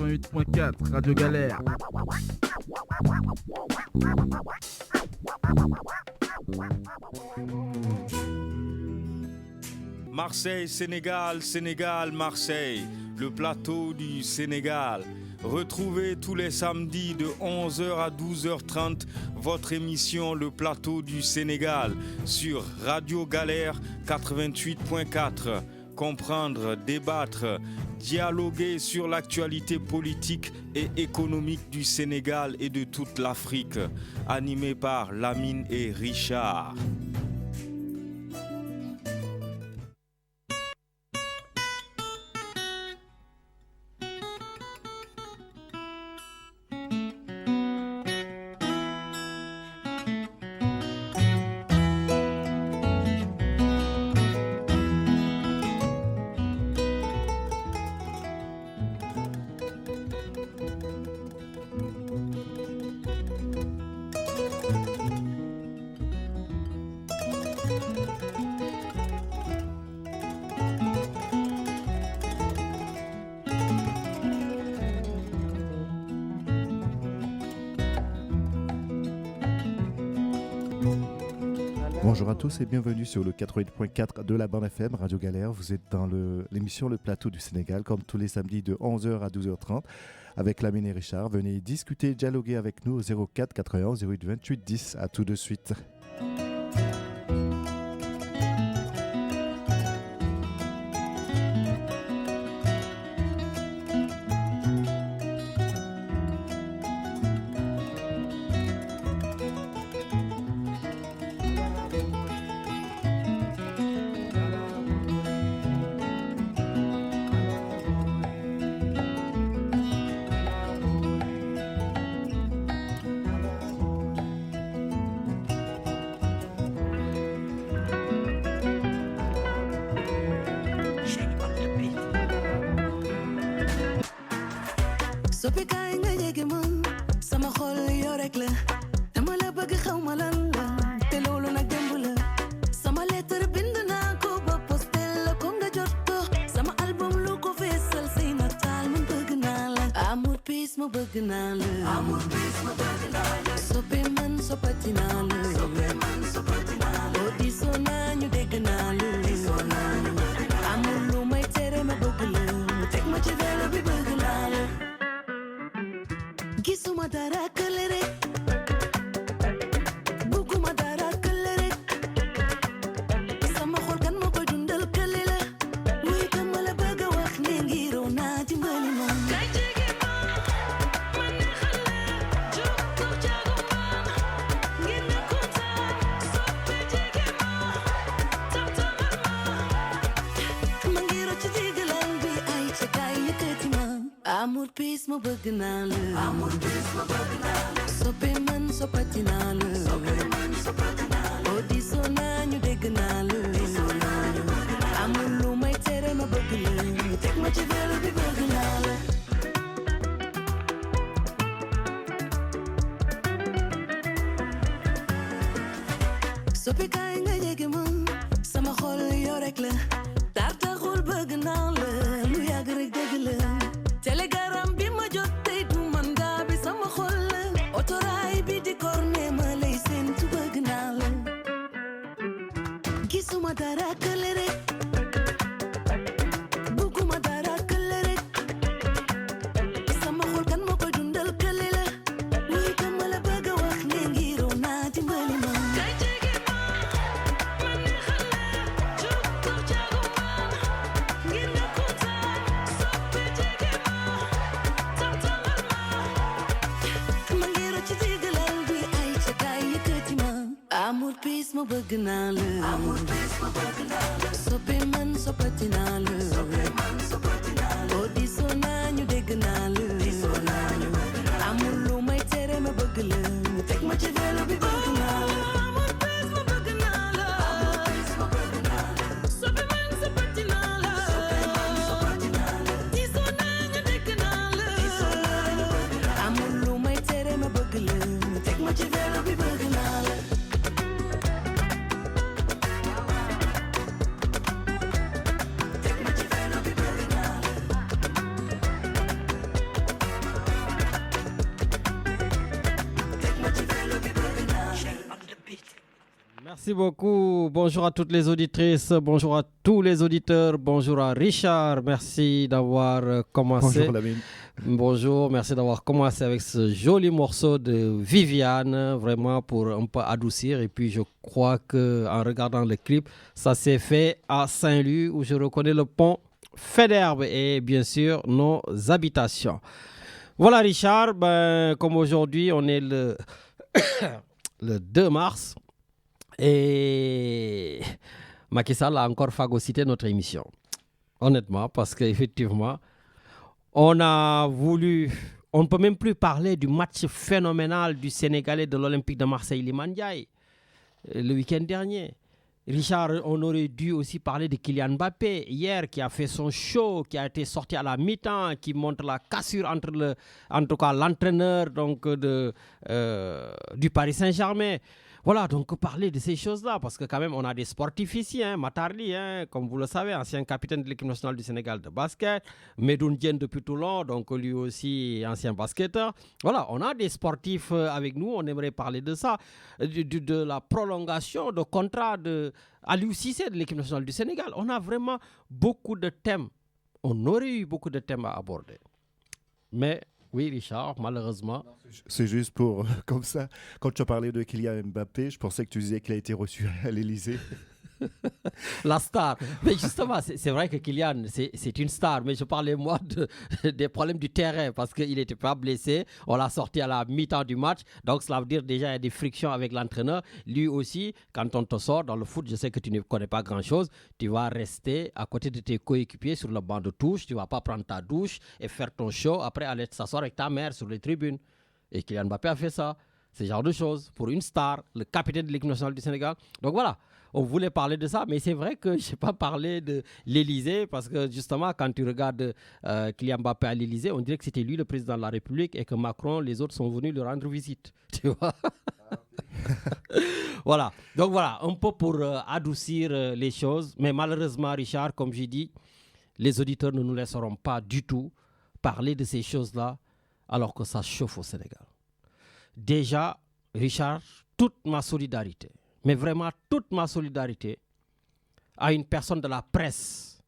88.4, Radio Galère. Marseille, Sénégal, Sénégal, Marseille, le plateau du Sénégal. Retrouvez tous les samedis de 11h à 12h30 votre émission Le Plateau du Sénégal sur Radio Galère 88.4. Comprendre, débattre, dialoguer sur l'actualité politique et économique du Sénégal et de toute l'Afrique. Animé par Lamine et Richard. Bonjour à tous et bienvenue sur le 88.4 de la bande FM Radio Galère. Vous êtes dans l'émission Le Plateau du Sénégal, comme tous les samedis de 11h à 12h30 avec Lamine et Richard. Venez discuter, dialoguer avec nous au 04 91 08 28 10. À tout de suite. soppi kaay nga jege ma sama xol yow rek la dama la bëgg xaw ma lan la te loolu nag démb la sama lettre bind naa ko ba postel la ko nga jot ko sama album lu ko feesal say nataal man bëgg naa la amour peace ma bëgg naa la amour peace ma bëgg naa la soppi man soppati naa la soppi man soppati naa la oo diisoo naa ñu dégg naa la diisoo naa ñu amul lu may tere ma bëgg la teg ma ci vélo bi bëgg naa la gisuma dara kële rek bugguma dara kële rek sama xol kan moo koy dundal kële la wuy kan ma la bëgg a wax ne ngiroo naa dimbali ma kay jege ma man neexal la jóg ko jaago man ngir na kontaan soppe jege ma tamtamal ma ngiroo ci digalal bi ay ca kay yëkkati ma amour peace ma bëgg naa la amour peace ma bëgg naa la soppe man soppati naa la soppe man soppati naa la oo diisoo naa ñu dégg naa la diisoo naa ñu amul lu may tere ma bëgg la teg ma ci vélo bi bëgg naa la soppi kaay nga jege ma sama xol yow rek la taxul bëgg naa la lu yàgg rek dëgg la telegram bi ma jot tey du mandat bi sama xol la otoraay bi di korne ma lay séentu bëgg naa la gisuma dara kële rek bugguma dara kële rek sama xol kan moo koy dundal kële la wuy kan ma la bëgg a wax ne ngiroo naa dimbali ma kay jege ma man neexal la jóg ko jaago man ngir nga kontaan soppe jege ma tamtamal ma ngiroo ci digalal bi ay ca kaay yëkkati ma amour peace ma bëgg naa la amour peace ma bëgg naa la soppe man soppati naa la soppe man soppati naa la oo diisoo naa ñu dégg naa la diisoo naa ñu amul lu may tere ma bëgg la teg ma ci vélo bi bëgg naa la amour peace ma bëgg naa la amour peace ma bëgg naa la soppe man soppati naa la soppe man soppati naa la diisoo naa ñu dégg naa la diisoo naa ñu amul lu may tere ma bëgg la teg ma ci vélo bi bëgg naa la teg ma Merci beaucoup. Bonjour à toutes les auditrices, bonjour à tous les auditeurs, bonjour à Richard. Merci d'avoir commencé. Bonjour Lamine. Bonjour, merci d'avoir commencé avec ce joli morceau de Viviane, vraiment pour un peu adoucir. Et puis je crois qu'en regardant le clip, ça s'est fait à Saint-Louis où je reconnais le pont Faidherbe et bien sûr nos habitations. Voilà Richard, comme aujourd'hui on est le 2 mars et Macky Sall a encore phagocyté notre émission. Honnêtement, parce qu'effectivement, on ne peut même plus parler du match phénoménal du Sénégalais de l'Olympique de Marseille, Iliman Ndiaye, le week-end dernier. Richard, on aurait dû aussi parler de Kylian Mbappé hier qui a fait son show, qui a été sorti à la mi-temps, qui montre la cassure entre en tout cas l'entraîneur du Paris Saint-Germain. Voilà, donc parler de ces choses-là, parce que quand même on a des sportifs ici, Matarli, comme vous le savez, ancien capitaine de l'équipe nationale du Sénégal de basket, Medoune Diène depuis Toulon, donc lui aussi ancien basketteur. Voilà, on a des sportifs avec nous, on aimerait parler de ça, de la prolongation de contrat de Aliou Cissé de l'équipe nationale du Sénégal. On a vraiment beaucoup de thèmes, on aurait eu beaucoup de thèmes à aborder. Mais oui, Richard, malheureusement. C'est juste pour, comme ça, quand tu as parlé de Kylian Mbappé, je pensais que tu disais qu'il a été reçu à l'Élysée. La star. Mais justement, c'est vrai que Kylian, c'est une star. Mais je parlais, moi, des problèmes du terrain parce qu'il n'était pas blessé. On l'a sorti à la mi-temps du match. Donc, cela veut dire déjà il y a des frictions avec l'entraîneur. Lui aussi, quand on te sort dans le foot, je sais que tu ne connais pas grand-chose. Tu vas rester à côté de tes coéquipiers sur le banc de touche. Tu ne vas pas prendre ta douche et faire ton show. Après, aller t'asseoir avec ta mère sur les tribunes. Et Kylian Mbappé a fait ça. Ce genre de choses pour une star, le capitaine de l'équipe nationale du Sénégal. Donc voilà. On voulait parler de ça, mais c'est vrai que je n'ai pas parlé de l'Élysée parce que justement, quand tu regardes Kylian Mbappé à l'Élysée, on dirait que c'était lui le président de la République et que Macron, les autres sont venus lui rendre visite. Tu vois. Voilà. Donc voilà, un peu pour adoucir les choses. Mais malheureusement, Richard, comme j'ai dit, les auditeurs ne nous laisseront pas du tout parler de ces choses-là alors que ça chauffe au Sénégal. Déjà, Richard, toute ma solidarité, mais vraiment toute ma solidarité à une personne de la presse,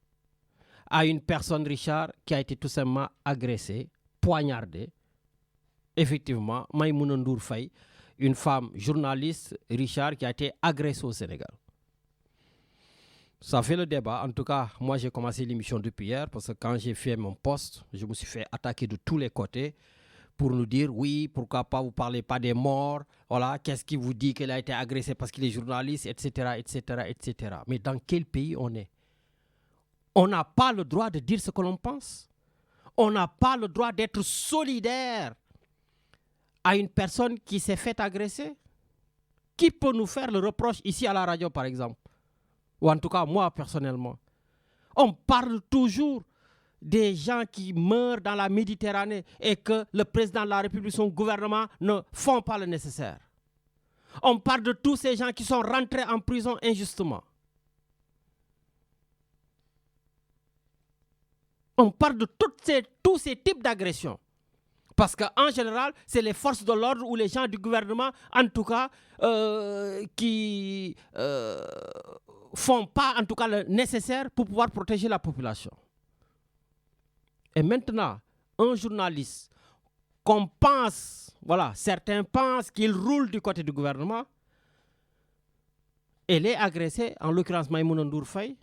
à une personne, Richard, qui a été tout simplement agressée, poignardée. Effectivement, Maïmouna Ndour Faye, une femme journaliste, Richard, qui a été agressée au Sénégal. Ça fait le débat. En tout cas, moi, j'ai commencé l'émission depuis hier parce que quand j'ai fait mon poste, je me suis fait attaquer de tous les côtés pour nous dire, oui, pourquoi pas, vous ne parlez pas des morts, voilà, qu'est-ce qui vous dit qu'elle a été agressée parce qu'il est journaliste, etc., etc., etc. Mais dans quel pays on est? On n'a pas le droit de dire ce que l'on pense. On n'a pas le droit d'être solidaire à une personne qui s'est fait agresser. Qui peut nous faire le reproche ici à la radio, par exemple? Ou en tout cas, moi, personnellement. On parle toujours des gens qui meurent dans la Méditerranée et que le président de la République, son gouvernement ne font pas le nécessaire. On parle de tous ces gens qui sont rentrés en prison injustement. On parle de tous ces types d'agressions. Parce qu'en général, c'est les forces de l'ordre ou les gens du gouvernement, en tout cas, qui font pas, en tout cas, le nécessaire pour pouvoir protéger la population. Et maintenant, un journaliste qu'on pense, voilà, certains pensent qu'il roule du côté du gouvernement, elle est agressée, en l'occurrence Maïmouna Ndour Faye,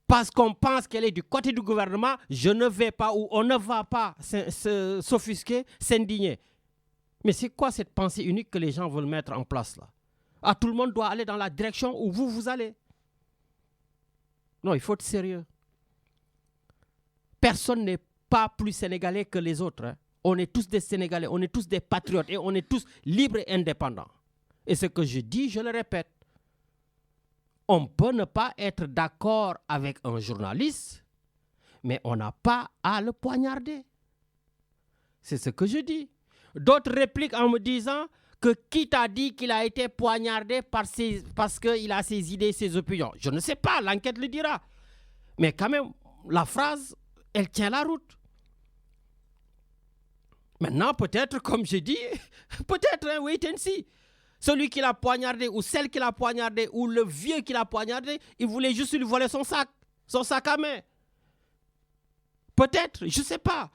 parce qu'on pense qu'elle est du côté du gouvernement, je ne vais pas ou on ne va pas s'offusquer, s'indigner. Mais c'est quoi cette pensée unique que les gens veulent mettre en place là? Ah, tout le monde doit aller dans la direction où vous allez. Non, il faut être sérieux. Personne n'est pas plus sénégalais que les autres. Hein. On est tous des Sénégalais, on est tous des patriotes et on est tous libres et indépendants. Et ce que je dis, je le répète. On peut ne pas être d'accord avec un journaliste, mais on n'a pas à le poignarder. C'est ce que je dis. D'autres répliquent en me disant que qui t'a dit qu'il a été poignardé parce qu'il a ses idées, ses opinions. Je ne sais pas, l'enquête le dira. Mais quand même, la phrase, elle tient la route. Maintenant, peut-être, comme je dis, peut-être, wait and see. celui qui l'a poignardé ou celle qui l'a poignardé ou le vieux qui l'a poignardé, il voulait juste lui voler son sac à main. Peut-être, je ne sais pas.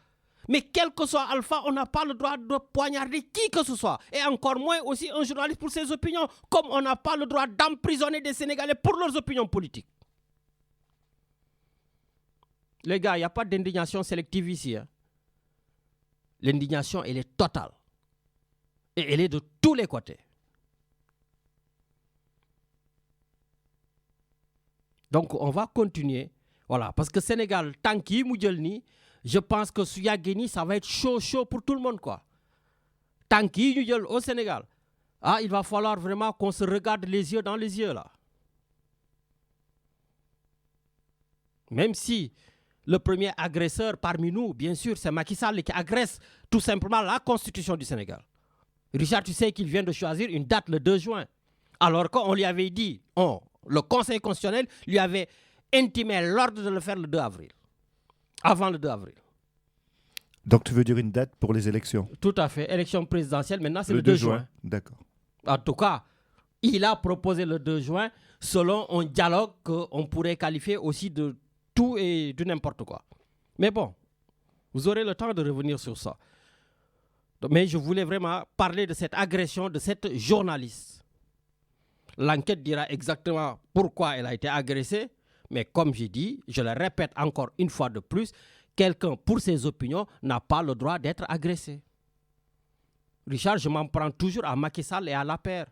Mais quel que soit Alpha, on n'a pas le droit de poignarder qui que ce soit. Et encore moins aussi un journaliste pour ses opinions. Comme on n'a pas le droit d'emprisonner des Sénégalais pour leurs opinions politiques. Les gars, il n'y a pas d'indignation sélective ici. Hein. L'indignation, elle est totale. Et elle est de tous les côtés. Donc, on va continuer. Voilà, parce que Sénégal, tant qu'il y je pense que Souyageni, ça va être chaud pour tout le monde, quoi. Tant qu'il y au Sénégal, il va falloir vraiment qu'on se regarde les yeux dans les yeux, là. Même si le premier agresseur parmi nous, bien sûr, c'est Macky Sall qui agresse tout simplement la constitution du Sénégal. Richard, tu sais qu'il vient de choisir une date le 2 juin. Alors qu'on lui avait dit, le Conseil constitutionnel lui avait intimé l'ordre de le faire le 2 avril. Avant le 2 avril. Donc tu veux dire une date pour les élections? Tout à fait. Élection présidentielle, maintenant c'est le 2 juin. D'accord. En tout cas, il a proposé le 2 juin selon un dialogue qu'on pourrait qualifier aussi de tout et de n'importe quoi. Mais bon, vous aurez le temps de revenir sur ça. Mais je voulais vraiment parler de cette agression de cette journaliste. L'enquête dira exactement pourquoi elle a été agressée. Mais comme j'ai dit, je le répète encore une fois de plus, quelqu'un pour ses opinions n'a pas le droit d'être agressé. Richard, je m'en prends toujours à Macky Sall et à l'APR.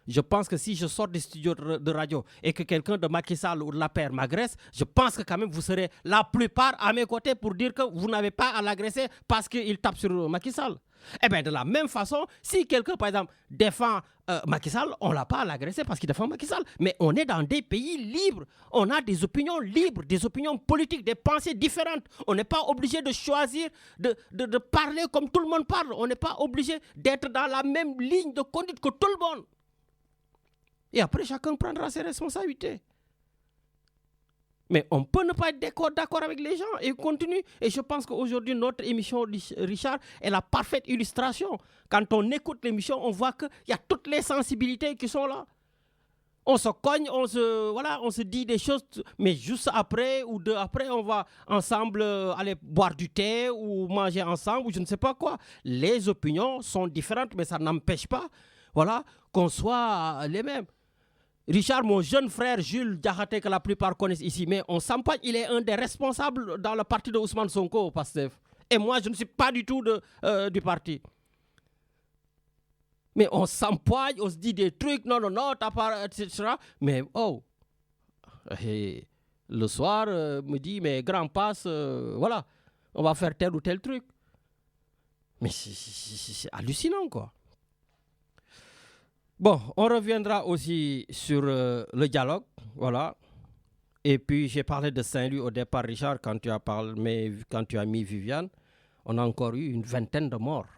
Je pense que si je sors des studios de radio et que quelqu'un de Macky Sall ou de l'APR m'agresse, je pense que quand même vous serez la plupart à mes côtés pour dire que vous n'avez pas à l'agresser parce qu'il tape sur Macky Sall. Eh bien, de la même façon, si quelqu'un, par exemple, défend Macky Sall, on ne l'a pas à l'agresser parce qu'il défend Macky Sall. Mais on est dans des pays libres. On a des opinions libres, des opinions politiques, des pensées différentes. On n'est pas obligé de choisir, de parler comme tout le monde parle. On n'est pas obligé d'être dans la même ligne de conduite que tout le monde. Et après, chacun prendra ses responsabilités. Mais on peut ne pas être d'accord avec les gens et continuer. Et je pense qu'aujourd'hui, notre émission, Richard, est la parfaite illustration. Quand on écoute l'émission, on voit qu'il y a toutes les sensibilités qui sont là. On se cogne, on se dit des choses, mais juste après ou deux après, on va ensemble aller boire du thé ou manger ensemble ou je ne sais pas quoi. Les opinions sont différentes, mais ça n'empêche pas qu'on soit les mêmes. Richard, mon jeune frère Jules Diakhaté, que la plupart connaissent ici, mais on s'empoigne, il est un des responsables dans le parti de Ousmane Sonko au PASTEF. Et moi, je ne suis pas du tout du parti. Mais on s'empoigne, on se dit des trucs, non, t'as pas, etc. Mais le soir, me dit, mais grand passe, on va faire tel ou tel truc. Mais c'est hallucinant, quoi. Bon, on reviendra aussi sur le dialogue, voilà. Et puis, j'ai parlé de Saint-Louis au départ, Richard, quand tu as mis Viviane. On a encore eu une vingtaine de morts.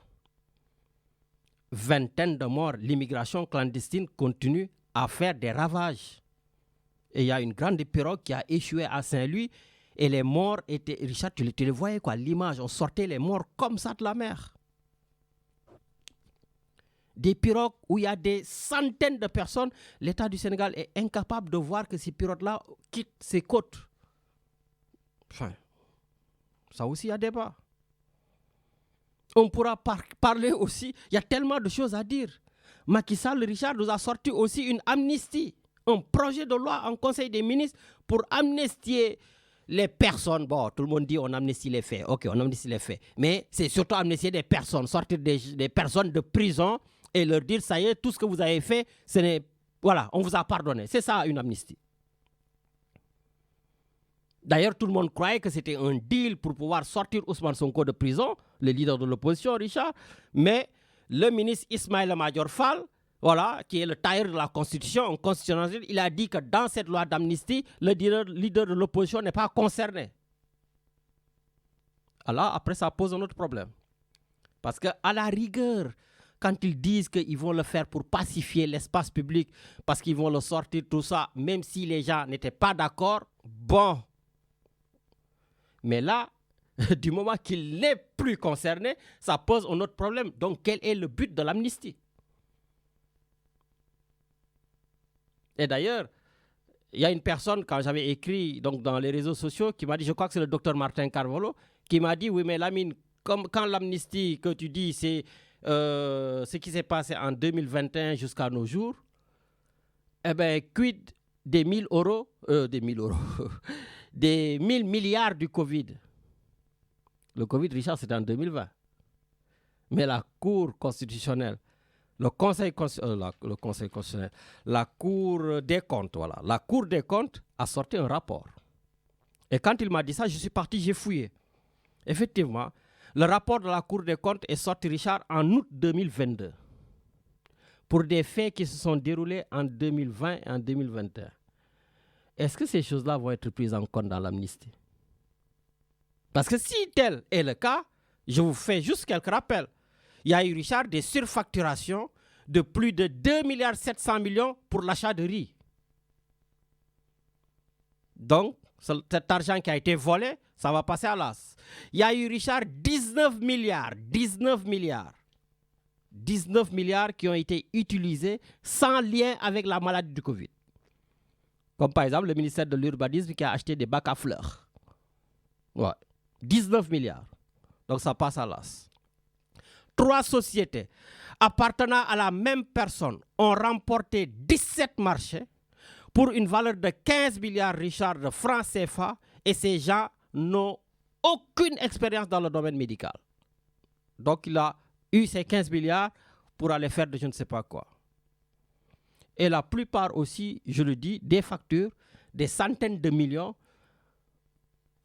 L'immigration clandestine continue à faire des ravages. Et il y a une grande pirogue qui a échoué à Saint-Louis. Et les morts étaient... Richard, tu les voyais, quoi, l'image. On sortait les morts comme ça de la mer. Des pirogues où il y a des centaines de personnes, l'État du Sénégal est incapable de voir que ces pirogues-là quittent ses côtes. Enfin, ça aussi, il y a débat. On pourra parler aussi, il y a tellement de choses à dire. Macky Sall, Richard, nous a sorti aussi une amnistie, un projet de loi en Conseil des ministres pour amnistier les personnes. Bon, tout le monde dit on amnistie les faits. Ok, on amnistie les faits. Mais c'est surtout amnistier des personnes, sortir des personnes de prison et leur dire, ça y est, tout ce que vous avez fait, on vous a pardonné. C'est ça, une amnistie. D'ailleurs, tout le monde croyait que c'était un deal pour pouvoir sortir Ousmane Sonko de prison, le leader de l'opposition, Richard. Mais le ministre Ismaïla Madior Fall, qui est le tailleur de la Constitution, un constitutionnaliste, il a dit que dans cette loi d'amnistie, le leader de l'opposition n'est pas concerné. Alors, après, ça pose un autre problème. Parce qu'à la rigueur, quand ils disent qu'ils vont le faire pour pacifier l'espace public, parce qu'ils vont le sortir, tout ça, même si les gens n'étaient pas d'accord, bon. Mais là, du moment qu'il n'est plus concerné, ça pose un autre problème. Donc, quel est le but de l'amnistie? Et d'ailleurs, il y a une personne, quand j'avais écrit donc, dans les réseaux sociaux, qui m'a dit, je crois que c'est le docteur Martin Carvalho, qui m'a dit, oui, mais Lamine, comme, quand l'amnistie que tu dis, c'est ce qui s'est passé en 2021 jusqu'à nos jours, eh bien, quid des 1000 euros, des 1000 euros, des 1000 milliards du Covid. Le Covid, Richard, c'était en 2020. Mais la Cour constitutionnelle, le Conseil constitutionnel, la Cour des comptes, voilà. La Cour des comptes a sorti un rapport. Et quand il m'a dit ça, je suis parti, j'ai fouillé. Effectivement, le rapport de la Cour des comptes est sorti, Richard, en août 2022. Pour des faits qui se sont déroulés en 2020 et en 2021. Est-ce que ces choses-là vont être prises en compte dans l'amnistie? Parce que si tel est le cas, je vous fais juste quelques rappels. Il y a eu, Richard, des surfacturations de plus de 2,7 milliards pour l'achat de riz. Donc, cet argent qui a été volé, ça va passer à l'as. Il y a eu, Richard, 19 milliards qui ont été utilisés sans lien avec la maladie du Covid. Comme par exemple le ministère de l'Urbanisme qui a acheté des bacs à fleurs. Ouais. 19 milliards. Donc ça passe à l'as. 3 sociétés appartenant à la même personne ont remporté 17 marchés pour une valeur de 15 milliards, Richard, de francs CFA, et ces gens n'ont aucune expérience dans le domaine médical. Donc il a eu ces 15 milliards pour aller faire de je ne sais pas quoi. Et la plupart aussi, je le dis, des factures, des centaines de millions.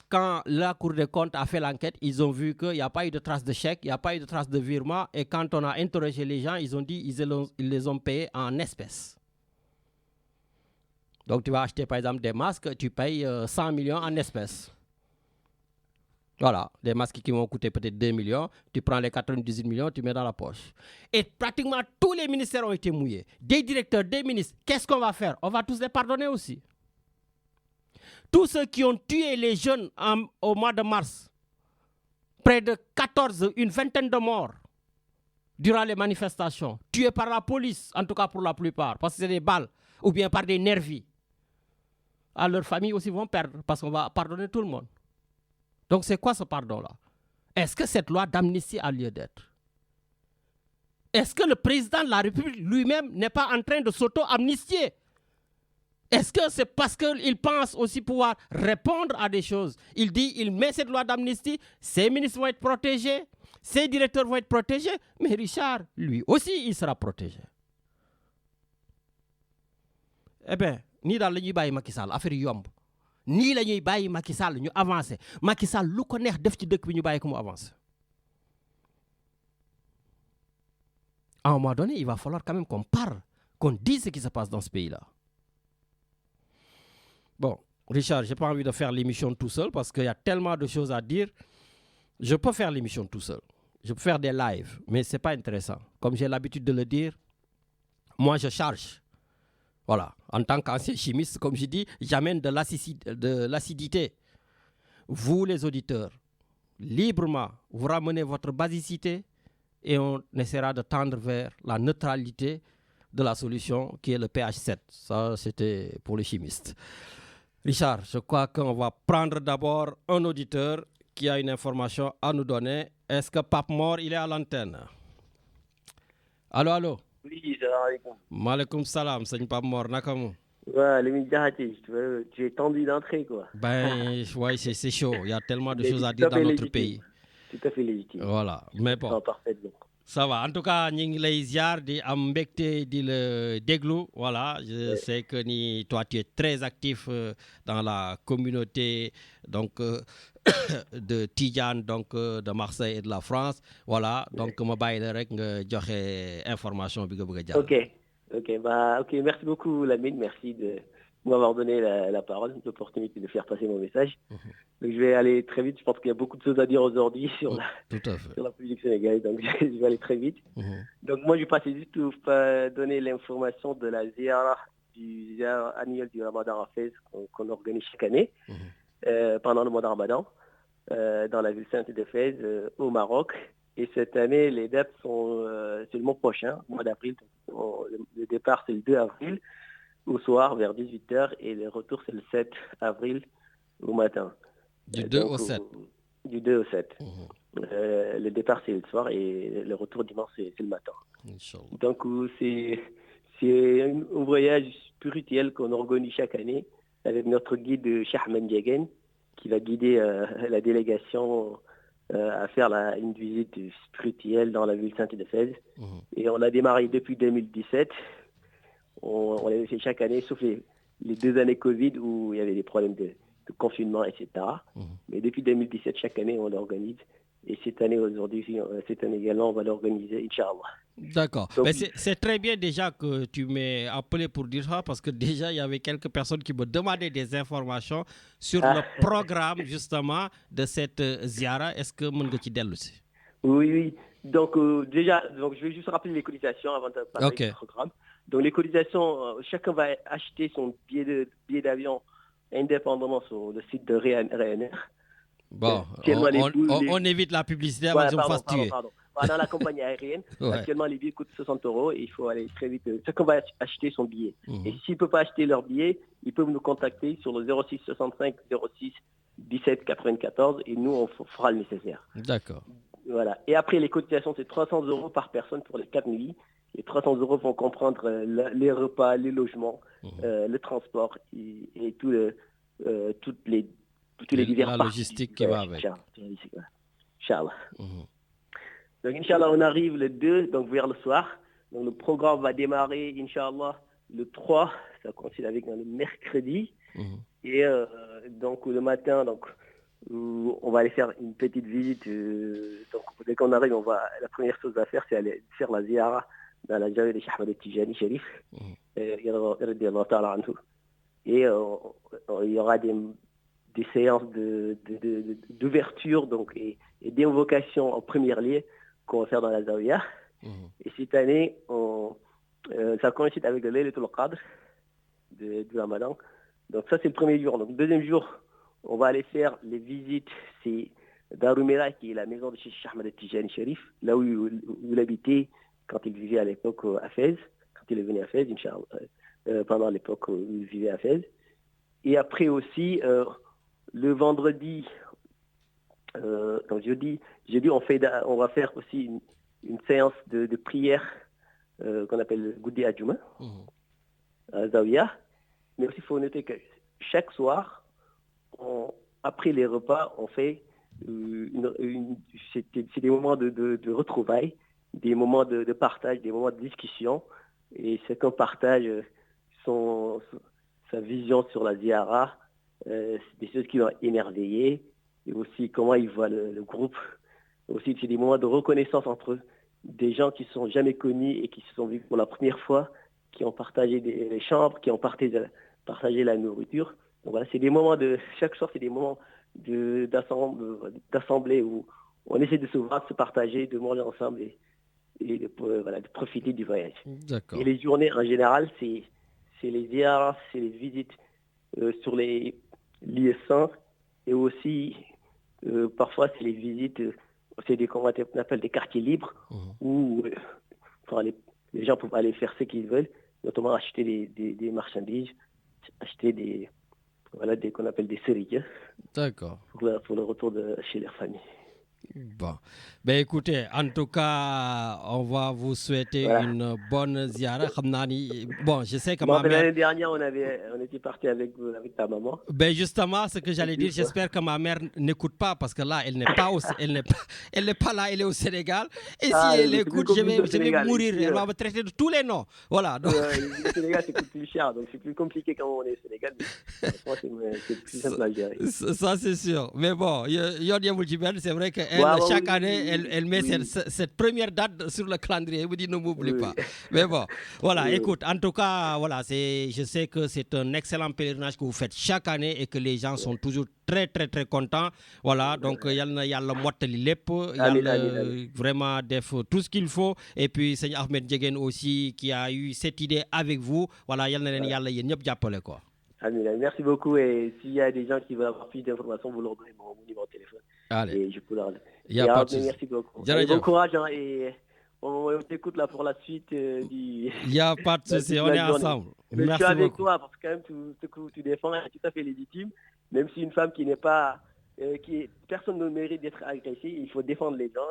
Quand la Cour des comptes a fait l'enquête, ils ont vu qu'il n'y a pas eu de traces de chèque, il n'y a pas eu de traces de virement. Et quand on a interrogé les gens, ils ont dit qu'ils les ont payés en espèces. Donc tu vas acheter par exemple des masques, tu payes 100 millions en espèces. Voilà, des masques qui vont coûter peut-être 2 millions, tu prends les 98 millions, tu mets dans la poche. Et pratiquement tous les ministères ont été mouillés. Des directeurs, des ministres, qu'est-ce qu'on va faire? On va tous les pardonner aussi. Tous ceux qui ont tué les jeunes au mois de mars, près de 14, une vingtaine de morts durant les manifestations, tués par la police, en tout cas pour la plupart, parce que c'est des balles, ou bien par des nervis. Alors leurs familles aussi vont perdre, parce qu'on va pardonner tout le monde. Donc c'est quoi ce pardon-là? Est-ce que cette loi d'amnistie a lieu d'être? Est-ce que le président de la République lui-même n'est pas en train de s'auto-amnistier? Est-ce que c'est parce qu'il pense aussi pouvoir répondre à des choses? Il dit, il met cette loi d'amnistie, ses ministres vont être protégés, ses directeurs vont être protégés, mais Richard, lui aussi, il sera protégé. Eh bien, ni dans le Nibaï Macky Sall, affaire yomb. Ni la ñuy bàyyi Macky Sall ñu avancer. Macky Sall lu ko neex def ci dëkk bi ñu bàyyi ko mu avancer. À un moment donné, il va falloir quand même qu'on parle, qu'on dise ce qui se passe dans ce pays-là. Bon, Richard, je n'ai pas envie de faire l'émission tout seul parce qu'il y a tellement de choses à dire. Je peux faire l'émission tout seul. Je peux faire des lives, mais ce n'est pas intéressant. Comme j'ai l'habitude de le dire, moi je charge. Voilà, en tant qu'ancien chimiste, comme je dis, j'amène de l'acidité. Vous, les auditeurs, librement, vous ramenez votre basicité et on essaiera de tendre vers la neutralité de la solution qui est le pH 7. Ça, c'était pour les chimistes. Richard, je crois qu'on va prendre d'abord un auditeur qui a une information à nous donner. Est-ce que Pape Mor, il est à l'antenne? Allô, allô? Oui, salam alaikum. Maaleykum salam, sëñ Pape Mor, naka mu? Ouais, Lamine Diakhaté, tu es tendu d'entrée, quoi. Ben, ouais, c'est chaud. Il y a tellement de Mais choses à tout dire à dans fait notre légitime. pays. Tout à fait légitime. Voilà, mais bon. Non, parfaitement. Ça va. En tout cas, ñu ngi lay ziar di am mbégte di la déglu. Voilà, je sais que ni toi tu es très actif dans la communauté donc de Tidjane, donc de Marseille et de la France. Voilà, donc ma bàyyi la rek nga joxe information bi nga bëgg a jàll. Ok, merci beaucoup Lamine, merci de m'avoir donné la parole, l'opportunité de faire passer mon message. Donc, je vais aller très vite, je pense qu'il y a beaucoup de choses à dire aujourd'hui sur la politique sénégalaise, donc je vais aller très vite. Donc moi je passais juste pour donner l'information de la ziara annuelle du Ramadan à Fès qu'on organise chaque année pendant le mois de Ramadan dans la ville sainte de Fès au Maroc. Et cette année, les dates sont c'est le mois prochain, le mois d'avril. Le départ c'est le 2 avril. au soir vers 18h et le retour c'est le 7 avril au matin. Du 2 au 7. Du 2 au 7. Le départ c'est le soir et le retour dimanche c'est le matin. Inch'Allah. Donc c'est un voyage spirituel qu'on organise chaque année avec notre guide Cheikh Ahmed Diagen qui va guider la délégation à faire une visite spirituelle dans la ville sainte de Fès. Et on a démarré depuis 2017. On l'avait fait chaque année, sauf les 2 années Covid où il y avait des problèmes de confinement, etc. Mais depuis 2017, chaque année, on l'organise. Et cette année également, on va l'organiser, Inch'Allah. D'accord. Mais c'est très bien déjà que tu m'aies appelé pour dire ça, parce que déjà, il y avait quelques personnes qui me demandaient des informations sur le programme, justement, de cette ziara. Est-ce que mon aussi? Oui. Donc, je vais juste rappeler les cotisations avant de parler du programme. Donc, les cotisations, chacun va acheter son billet d'avion indépendamment sur le site de Ryanair. Bon, on évite la publicité avant que je me fasse tuer. Pardon. Dans la compagnie aérienne, actuellement, les billets coûtent 60 € et il faut aller très vite. Chacun va acheter son billet. Et s'ils ne peuvent pas acheter leur billet, ils peuvent nous contacter sur le 06 65 06 17 94 et nous, on fera le nécessaire. D'accord. Voilà. Et après, les cotisations, c'est 300 € par personne pour les 4 nuits. Les 300 € vont comprendre les repas, les logements, le transport et toutes les divers la logistique qui va avec. Inch'Allah. Donc, Inch'Allah, on arrive le 2, donc vers le soir. Donc, le programme va démarrer, Inch'Allah, le 3, ça coïncide avec le mercredi. Et donc, le matin, on va aller faire une petite visite. Donc, dès qu'on arrive, la première chose à faire, c'est aller faire la ziara dans la Zawiya de Cheikh Ahmed Tijani Sharif. Et il y aura des séances d'ouverture et d'invocation en première lieu qu'on va faire dans la Zawiya. Et cette année, ça coïncide avec le Laylatul Qadr du Ramadan. Donc ça, c'est le premier jour. Donc le deuxième jour, on va aller faire les visites. C'est Darumera, qui est la maison de Cheikh Ahmed Tijani Sharif, là où il habitait quand il vivait à l'époque à Fès, quand il est venu à Fès, Inch'Allah, pendant l'époque où il vivait à Fès. Et après aussi, le vendredi, donc jeudi, on va faire aussi une séance de prière qu'on appelle le Goudi Adjouma à Zawiya. Mais aussi, il faut noter que chaque soir, après les repas, on fait c'est des moments de retrouvailles, des moments de partage, des moments de discussion. Et chacun partage sa vision sur la ziara, des choses qui l'ont émerveillé, et aussi comment il voit le groupe. Aussi, c'est des moments de reconnaissance entre des gens qui ne sont jamais connus et qui se sont vus pour la première fois, qui ont partagé les chambres, qui ont partagé la nourriture. Donc voilà, c'est des moments chaque soir, c'est des moments d'assemblée où on essaie de se voir, de se partager, de manger ensemble et de profiter du voyage. D'accord. Et les journées en général, c'est les ziyaras, c'est les visites sur les lieux saints et aussi parfois c'est les visites, c'est qu'on appelle des quartiers libres où les gens peuvent aller faire ce qu'ils veulent, notamment acheter des marchandises, acheter qu'on appelle des séries. D'accord. Pour le retour chez leur famille. Bon. Ben écoutez, en tout cas, on va vous souhaiter une bonne ziara. Bon, je sais que ma mère... L'année dernière, on était parti avec ta maman. Ben justement, ce que j'allais dire, j'espère que ma mère n'écoute pas parce que là, elle n'est pas là, elle est au Sénégal. Et si elle écoute, je vais mourir. Elle va me traiter de tous les noms. Voilà. Donc... le Sénégal, c'est plus cher, donc c'est plus compliqué quand on est au Sénégal. C'est plus simple à gérer. Ça, c'est sûr. Mais bon, c'est vrai que chaque année, elle met cette première date sur le calendrier. Elle vous dit ne m'oublie pas. Mais bon, voilà, écoute, en tout cas, voilà, je sais que c'est un excellent pèlerinage que vous faites chaque année et que les gens sont toujours très, très, très contents. Voilà, donc il y a le mottali lepp, il y a vraiment tout ce qu'il faut. Et puis, Seigne Ahmed Diagen aussi, qui a eu cette idée avec vous. Voilà, il y a quoi. Merci beaucoup. Et s'il y a des gens qui veulent avoir plus d'informations, vous leur donnez mon numéro de téléphone. Allez. Et je peux leur... Il y a pas de souci. Merci beaucoup. Bon courage et On t'écoute là pour la suite du. Il n'y a pas de souci, on est ensemble. Mais Merci je suis avec beaucoup. toi parce que quand même ce que tu défends est tout à fait légitime. Même si une femme qui n'est pas, personne ne mérite d'être agressée, il faut défendre les gens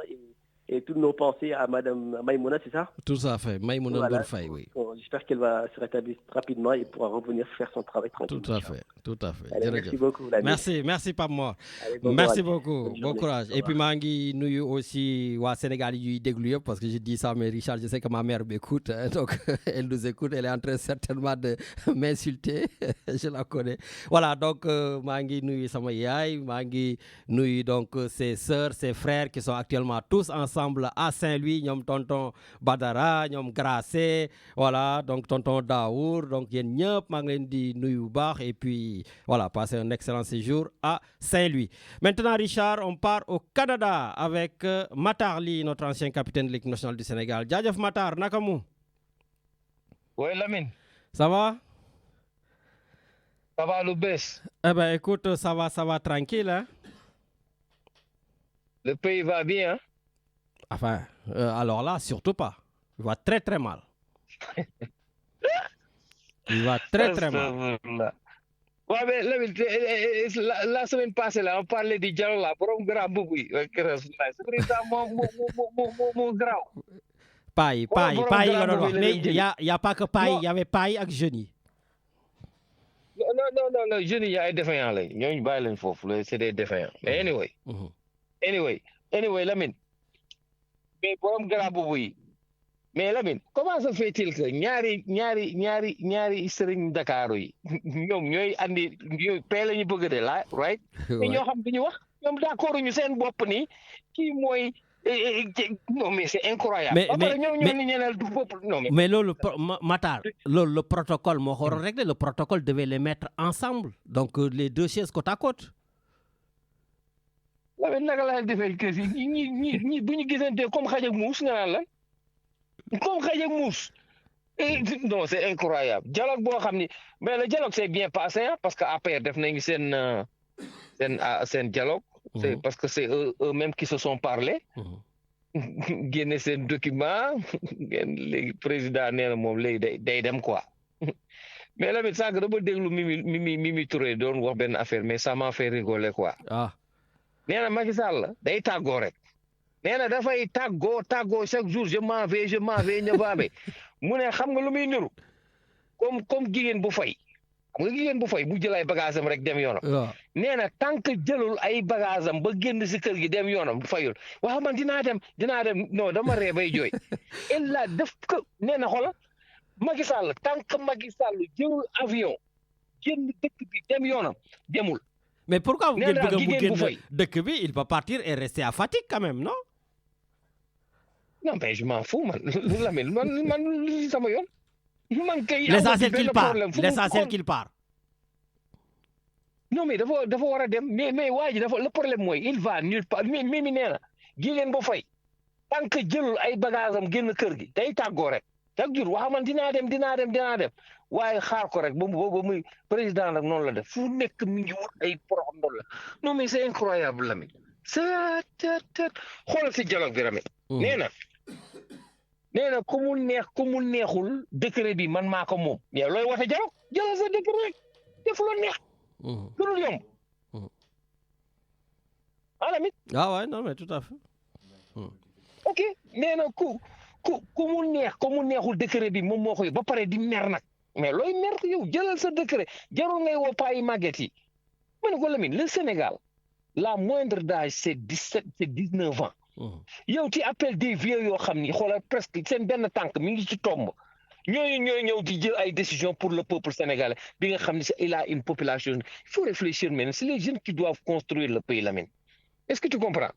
et toutes nos pensées à Madame Maïmouna, c'est ça? Tout à fait, Maïmouna Voilà. Ndourfaye, oui. Bon, j'espère qu'elle va se rétablir rapidement et pourra revenir faire son travail tranquille. Tout à fait, tout à fait. Allez, merci beaucoup. Lamine. Merci Pape Mor. Allez, bon Merci courage. beaucoup, Bonne bon journée. courage. Au Et puis revoir. maa ngi nuyu aussi waa Sénégal yi ñuy déglu yëpp parce que je dis ça mais Richard je sais que ma mère m'écoute hein, donc elle nous écoute, elle est en train certainement de m'insulter je la connais. Voilà donc maa ngi nuyu sama yaay, maa ngi nuyu donc ses sœurs, ses frères qui sont actuellement tous ensemble à Saint-Louis, ñoom tonton Badara, ñoom Gracé, voilà donc tonton Daour, donc yéen ñëpp maa ngi leen di nuyu bu baax et puis voilà, passez un excellent séjour à Saint-Louis. Maintenant Richard, on part au Canada avec Matar Ly, notre ancien capitaine de l'équipe nationale du Sénégal. Jaajëf Matar, naka mu? Oui, Lamine, Ça va? ça va le best. Eh ben écoute, ça va tranquille hein. Le pays va bien, hein? Enfin, alors là, surtout pas. Il va très très mal. Il va très très mal. Ouais, mais Lamine, la semaine passée, là, on parlait du dialogue, là, pour un grand boubou. C'est président, mon grand. Paille nga doon wax mais il y a pas que paille, il y avait paille ak jeunes yi. Non, jeunes yi ay défaillants lañ ñooñu bàyyi lañ foofu c'est des défaillants. Mais anyway, Lamine. Mais borom grand boubou yi. Mais Lamine, comment se fait-il que ñaari sëriñ Dakar yi ñoom ñooy andi ñooy paix la ñu bëgg de la right? Mais ñoo xam duñu wax ñoom d'accord ñu seen bopp ni kii mooy non mais c'est incroyable. Mais Matar, le protocole moo ko waroon régler, le protocole devait les mettre ensemble. Donc les deux chaises côte à côte. Lamine naka la defee kër yi ñi bu ñu gisante comme xaj ak muus nga naan la comme xaj ak muus. Non, c'est incroyable. Dialogue boo xam ni mais le dialogue s'est bien passé hein, parce que APR def nañu seen dialogue. C'est parce que c'est eux-mêmes qui se sont parlé. Génne seen document léegi président nee na moom léegi day dem quoi. Mais Lamine sànq dama déglu Mimi Touré doon wax benn affaire mais ça m'a fait rigoler quoi. Ah. Nee na Macky Sall day tàggoo rek. Nee na dafay tàggoo chaque jour je m'en vais ñëwaame mu ne xam nga lu muy niru comme jigéen bu fay. xam nga jigéen bu fay bu jël ay bagages am rek dem yoonam. Nee na tant que jëlul ay bagages am ba génn si kër gi dem yoonam fayul waaw man dinaa dem non dama ree bay jooy. El la def ko nee na xoolal Macky Sall tant que Macky Sall jëlul avion génn dëkk bi dem yoonam demul. Mais pourquoi vous dites que dëkk bi il peut partir et rester à Fatick quand même, non? Non mais je m'en fous man Lamine man li sama yoon. L'essentiel qu'il part. Non mais dafa war a dem mais waa ji le problème mooy il va nulle part mi nee na jigéen ba fay tant que jëlul ay bagages am génn kër gi day tàggoo rek chaque jour wax man dinaa dem waaye xaar ko rek ba muy président nag noonu la def fu nekk mi ngi wut ay problème la non mais c'est incroyable Lamine c'est xoolal si dialogue bi Lamine nee na ku mu neexul décret bi man maa ko moom mais looy woote dialogue jëlal sa décret rek def lu neex. gënul yomb. Lamine. Ah ouais, non mais tout à fait. Ok nee na ku mu neexul décret bi moom moo koy ba pare di mer nag mais looy mer yow jëlal sa décret jarul ngay woo paa yi màgget yi. ma ne ko Lamine le Sénégal la moindre d'âge c'est 19 ans. yow ci appel des vieux yoo xam ni xoolal presque seen benn tànk mi ngi ci tomb ñooy ñëw di jël ay décisions pour le peuple sénégalais bi nga xam ni il a une population il faut réfléchir maintenant c'est les jeunes qui doivent construire le pays Lamine est-ce que tu comprends?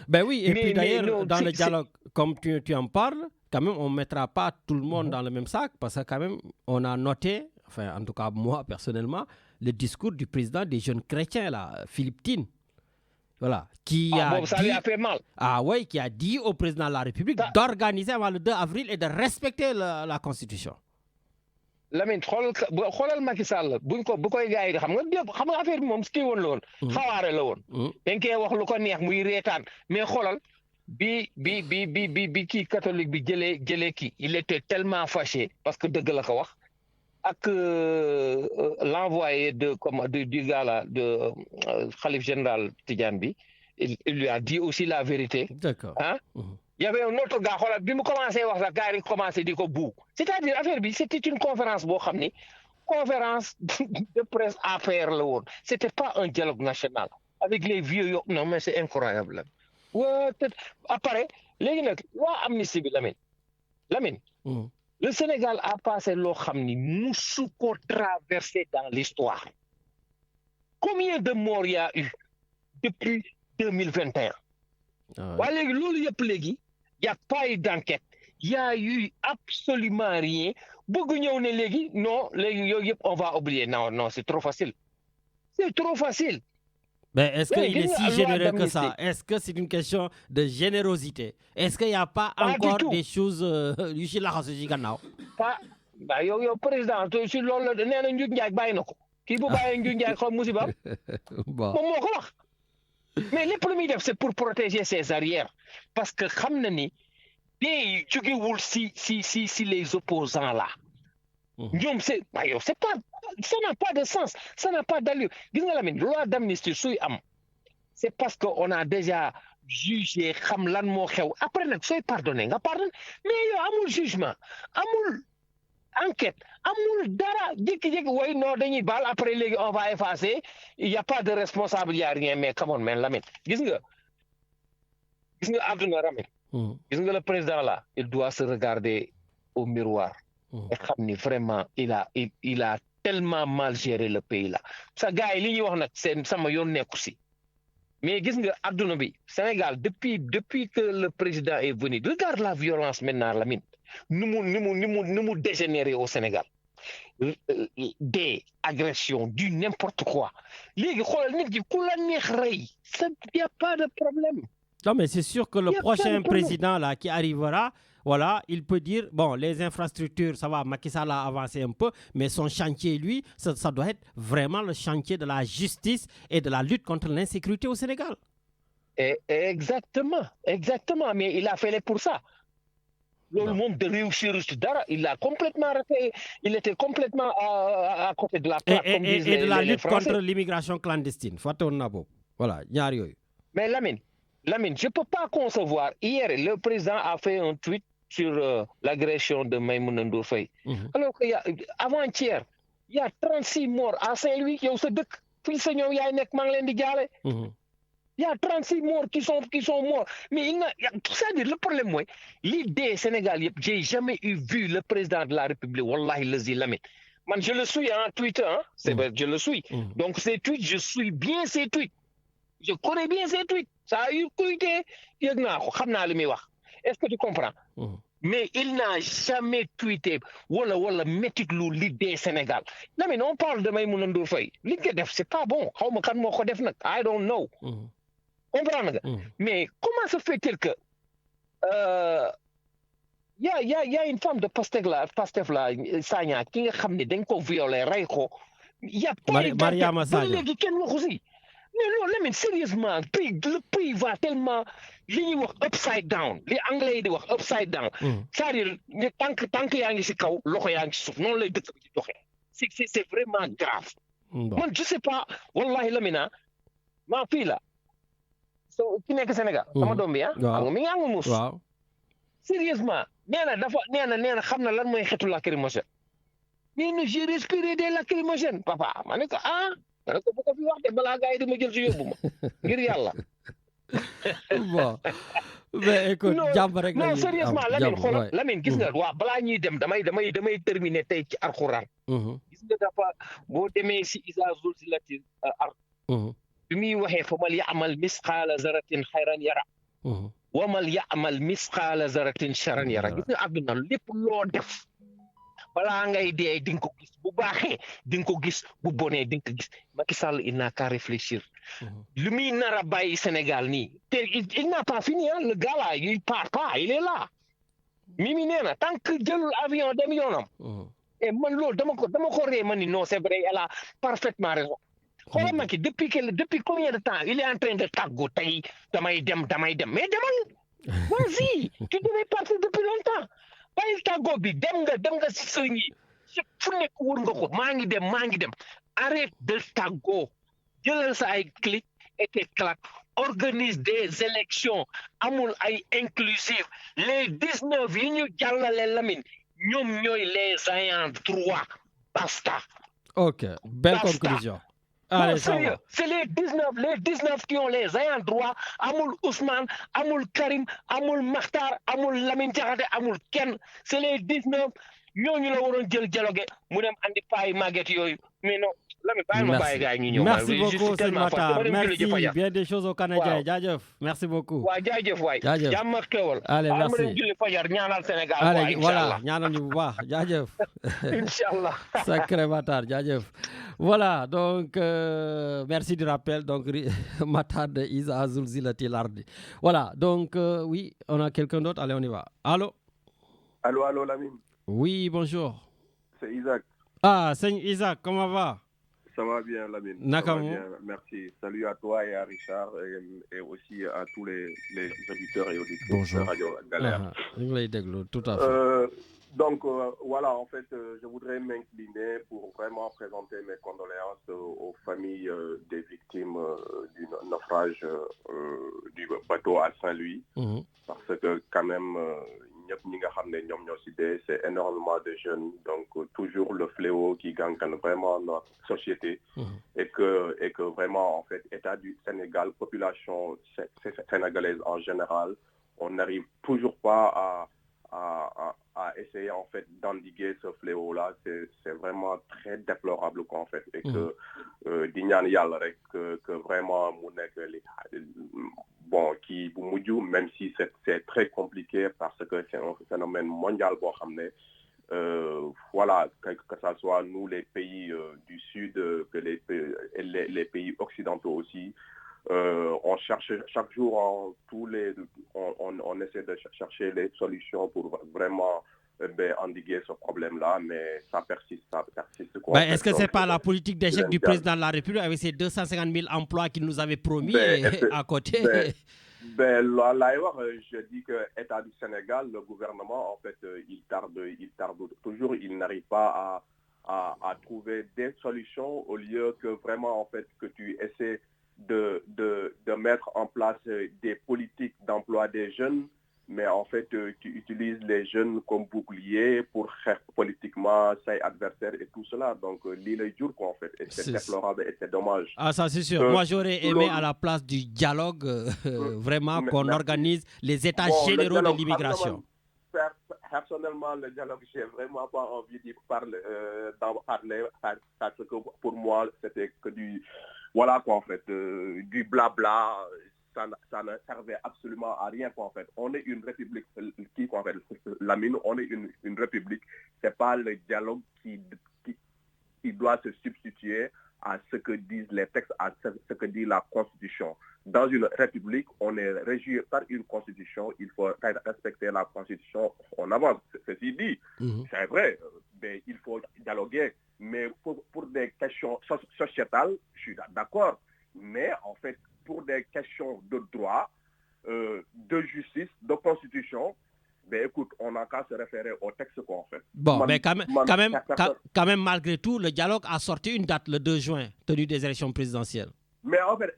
Ben oui, et puis d'ailleurs dans le dialogue comme tu en parles quand même on mettra pas tout le monde dans le même sac parce que quand même on a noté, enfin en tout cas moi personnellement, le discours du président des jeunes chrétiens là, Philippe Tine. Voilà, qui a dit au président de la République d'organiser avant le 2 avril et de respecter la Constitution. Lamine xoolal Macky Sall bu koy gars yi xam nga affaire bi moom ski woon la woon xawaare la woon dañ koy wax lu ko neex muy reetaan mais xoolal bi kii catholique bi jëlee kii il était tellement fâché parce que dëgg la ko wax ak l'envoyé du gars là de khalife général Tidiane bi il lui a dit aussi la vérité. D'accord. Hein? Il y avait un autre gars xoolal bi mu commencé wax la gars yi commencé di ko buu c'est-à-dire affaire bi c'était une conférence boo xam ni conférence de presse APR la woon c'était pas un dialogue national avec les vieux yo non mais c'est incroyable waa te après léegi nag loi amnistie bi Lamine le Sénégal a passé loo xam ni musu ko traversé dans l'histoire combien de morts il y a eu depuis 2021 waaye léegi loolu yëpp léegi y a pas eu d'enquête y a eu absolument rien bëgg ñëw ne léegi non léegi yooyu yëpp on va oublier non c'est trop facile. Mais est-ce qu'il est si généreux que ça? Est-ce que c'est une question de générosité? Est-ce qu'il n'y a pas encore des choses yu ci laxasu ci gannaaw? Ba yow président ci loolu la nee na Ndiou Ndiaye bàyyi na ko kii bu bàyyee Ndiou Ndiaye xam musiba moom moo ko wax mais lépp lu muy def c'est pour protéger ses arrières parce que xam na ni day jógewul si les opposants là ñoom c'est pas ça n'a pas de sens ça n'a pas d'allure gis nga Lamine loi d'amnistie suy am c'est parce que on a déjà jugé xam lan moo xew après nag sooy pardonner nga pardonne mais yow amul jugement amul enquête amul dara jékki-jékki way non dañuy baal après léegi on va effacer il y a pas de responsable il y a rien mais come on man Lamine gis nga àdduna Lamine gis nga le président là il doit se regarder au miroir et xam ni vraiment il a tellement mal géré le pays là sa gars yi li ñuy wax nag seen sama yoon nekku si mais gis nga àdduna bi Sénégal depuis que le président est venu regarde la violence maintenant Lamine ni mu dégénéré au Sénégal des agressions du n'importe quoi léegi xoolal nit gi ku la neex rey ça y a pas de problème. Non mais c'est sûr que le prochain président là qui arrivera voilà, il peut dire, bon, les infrastructures, ça va, Macky Sall a avancé un peu, mais son chantier, lui, ça doit être vraiment le chantier de la justice et de la lutte contre l'insécurité au Sénégal. Exactement, mais il a fait pour ça. Le monde de réussir, il a complètement raté, il était complètement à côté de la plaque, comme disent et de la lutte contre l'immigration clandestine. Voilà, mais Lamine, je ne peux pas concevoir. Hier, le président a fait un tweet sur l'agression de Maïmouna Ndour Faye. Alors qu'avant-hier, il y a 36 morts à Saint-Louis. Il y a 36 morts qui sont morts. Mais c'est-à-dire, le problème, moi, l'idée Sénégal, j'ai jamais vu le président de la République, Wallahi Lazi Lamine. Man, je le suis en Twitter, hein? C'est vrai, je le suis. Donc, ces tweets, je suis bien ces tweets. Je connais bien ces tweets. Ça a eu tweeté. Est-ce que tu comprends? Mais il n'a jamais tweeté. Voilà, mettez l'idée Sénégal. Non, mais on parle de Maïmouna Ndour Faye. L'idée, c'est pas bon. I don't know. Mais comment se fait-il que y a une femme de Pastef là, Sagna, qui a violé, il y a pas de Mariama Sagna. Mais non, mais sérieusement, le pays va tellement upside down. Les Anglais disent upside down. C'est-à-dire, tant que y a un kaw, l'eau y a un souffle. Non, c'est vraiment grave. Moi, je sais pas, wallahi lamina, ma fille là, qui n'est que Sénégal, sama doom bi mi ngi mus. Sérieusement, nee na xam na lan mooy xetu lacrymogène. Nee na j'ai respiré des lacrymogènes, papa. Ma ne ko bu ko fi wax de balaa gars yi dama jël ci yóbbu ma ngir yàlla. Bon mais écoute jàmm rek non sérieusement Lamine xoolal Lamine gis nga waa balaa ñuy dem damay terminer tey ci alxuraan. Gis nga dafa boo demee si Iza zulzilatil ard bi muy waxee fa mal ya'mal misqaala zaratin xayran yara wa mal ya'mal misqaala zaratin charan yara gis nga àdduna lépp loo def balaa ngay dee di nga ko gis bu baaxee di nga ko gis bu bonee di nga ko gis Macky Sall il n'a qu'à réfléchir lu muy nar a bàyyi Sénégal nii te il n'a pas fini le gars là il part pas il est là Mimi nee na tant que jëlul avion dem yoonam et man loolu dama ko ree man ni non c'est vrai elle a parfaitement raison xoolal Macky depuis combien de temps il est en train de tàggu tey damay dem mais demal Vas-y, tu devais partir depuis longtemps. Bàyyil tàggoo bi dem nga si sëñ yi fu nekk wër nga ko maa ngi dem arrête de tàggoo jëlal sa ay clic et tes claques organise des élections amul ay inclusive les 19 yi ñu jàllale Lamine ñoom ñooy les ayants droit basta. Ok, belle Basta. conclusion. Non, Allez, ça sérieux, va. c'est les 19 qui ont les ayants droit amul Ousmane amul Karim amul Makhtar amul Lamine Diakhaté amul kenn c'est les 19 ñooñu la waroon jël dialogue mu dem andi paay màgget yooyu mais non Lamine bàyyil ma bàyyi gars yi ñu ñëw. Merci Je suis beaucoup, Seigne tellement fatigué. Matar. Ma dem julli ji Merci. fajar. Bien des choses au Canadien. Waaw. Jaajëf. Merci beaucoup. waa jaajëf waay. Jaajëf. jàmm ak xéwal. Allez, Ma merci. dem julli fajar ñaanal Sénégal. Allez, quoi, voilà, Inch'Allah. ñaanal ñu bu baax. Jaajëf. Inch'Allah. Sacré Matar, jaajëf. Voilà, donc merci du rappel. Donc Matar de Isa Azul Zilati Lardi. Voilà, donc oui, on a quelqu'un d'autre. Allez, on y va. Allô? Allô, Lamine. Oui, bonjour. C'est Isaac. Ah, Seigne Isaac, comment va? Ça va bien, Lamine. D'accord. Ça va bien, merci. Salut à toi et à Richard et aussi à tous les auditeurs et auditrices Bonjour. de Radio Galère. ñu ngi lay déglu, tout à fait. Donc, voilà, en fait, je voudrais m'incliner pour vraiment présenter mes condoléances aux familles des victimes du naufrage du bateau à Saint-Louis. Mhm. Parce que quand même, ñëpp ñi nga xam ne ñoom ñoo ci dee, c'est énormément de jeunes. Donc, toujours le fléau qui gagne vraiment notre société. Et que vraiment, en fait, État du Sénégal, population sénégalaise en général, on n'arrive toujours pas à essayer en fait d'endiguer ce fléau-là. C'est vraiment très déplorable quoi, en fait. Et que di ñaan yàlla rek que vraiment mu nekk li bon qui bu mujj, même si c'est très compliqué parce que c'est un phénomène mondial boo xam ne voilà, que ça soit nous les pays du sud, que les pays occidentaux aussi. On cherche chaque jour, on essaie de chercher les solutions pour vraiment endiguer ce problème-là, mais ça persiste. Quoi, Ben, est-ce que c'est pas la politique d'échec du président de la République avec ses 250 000 emplois qu'il nous avait promis à côté? Je dis que l'État du Sénégal, le gouvernement, en fait, il tarde toujours, il n'arrive pas à trouver des solutions au lieu que vraiment, en fait, que tu essaies de mettre en place des politiques d'emploi des jeunes, mais en fait, tu utilises les jeunes comme bouclier pour faire politiquement ses adversaires et tout cela. Donc, l'île est dure, quoi, en fait. Et c'est déplorable et c'est dommage. Ah, ça, c'est sûr. Moi, j'aurais aimé, à la place du dialogue, vraiment qu'on organise les états généraux de l'immigration. Personnellement, le dialogue, j'ai vraiment pas envie d'en parler parce que pour moi, c'était que du... Voilà, quoi, en fait, du blabla. Ça ne servait absolument à rien, quoi, en fait. On est une république quoi, en fait, Lamine, on est une république. C'est pas le dialogue qui doit se substituer à ce que disent les textes, à ce que dit la Constitution. Dans une république, on est régi par une Constitution. Il faut respecter la Constitution. On avance. Ceci dit, c'est vrai, mais il faut dialoguer. Mais pour des questions sociétales, je suis d'accord. Mais en fait, pour des questions de droit, de justice, de constitution, ben écoute, on n'a qu'à se référer au texte qu'on fait. Bon, mais quand même, malgré tout, le dialogue a sorti une date, le 2 juin, tenue des élections présidentielles. Mais en fait,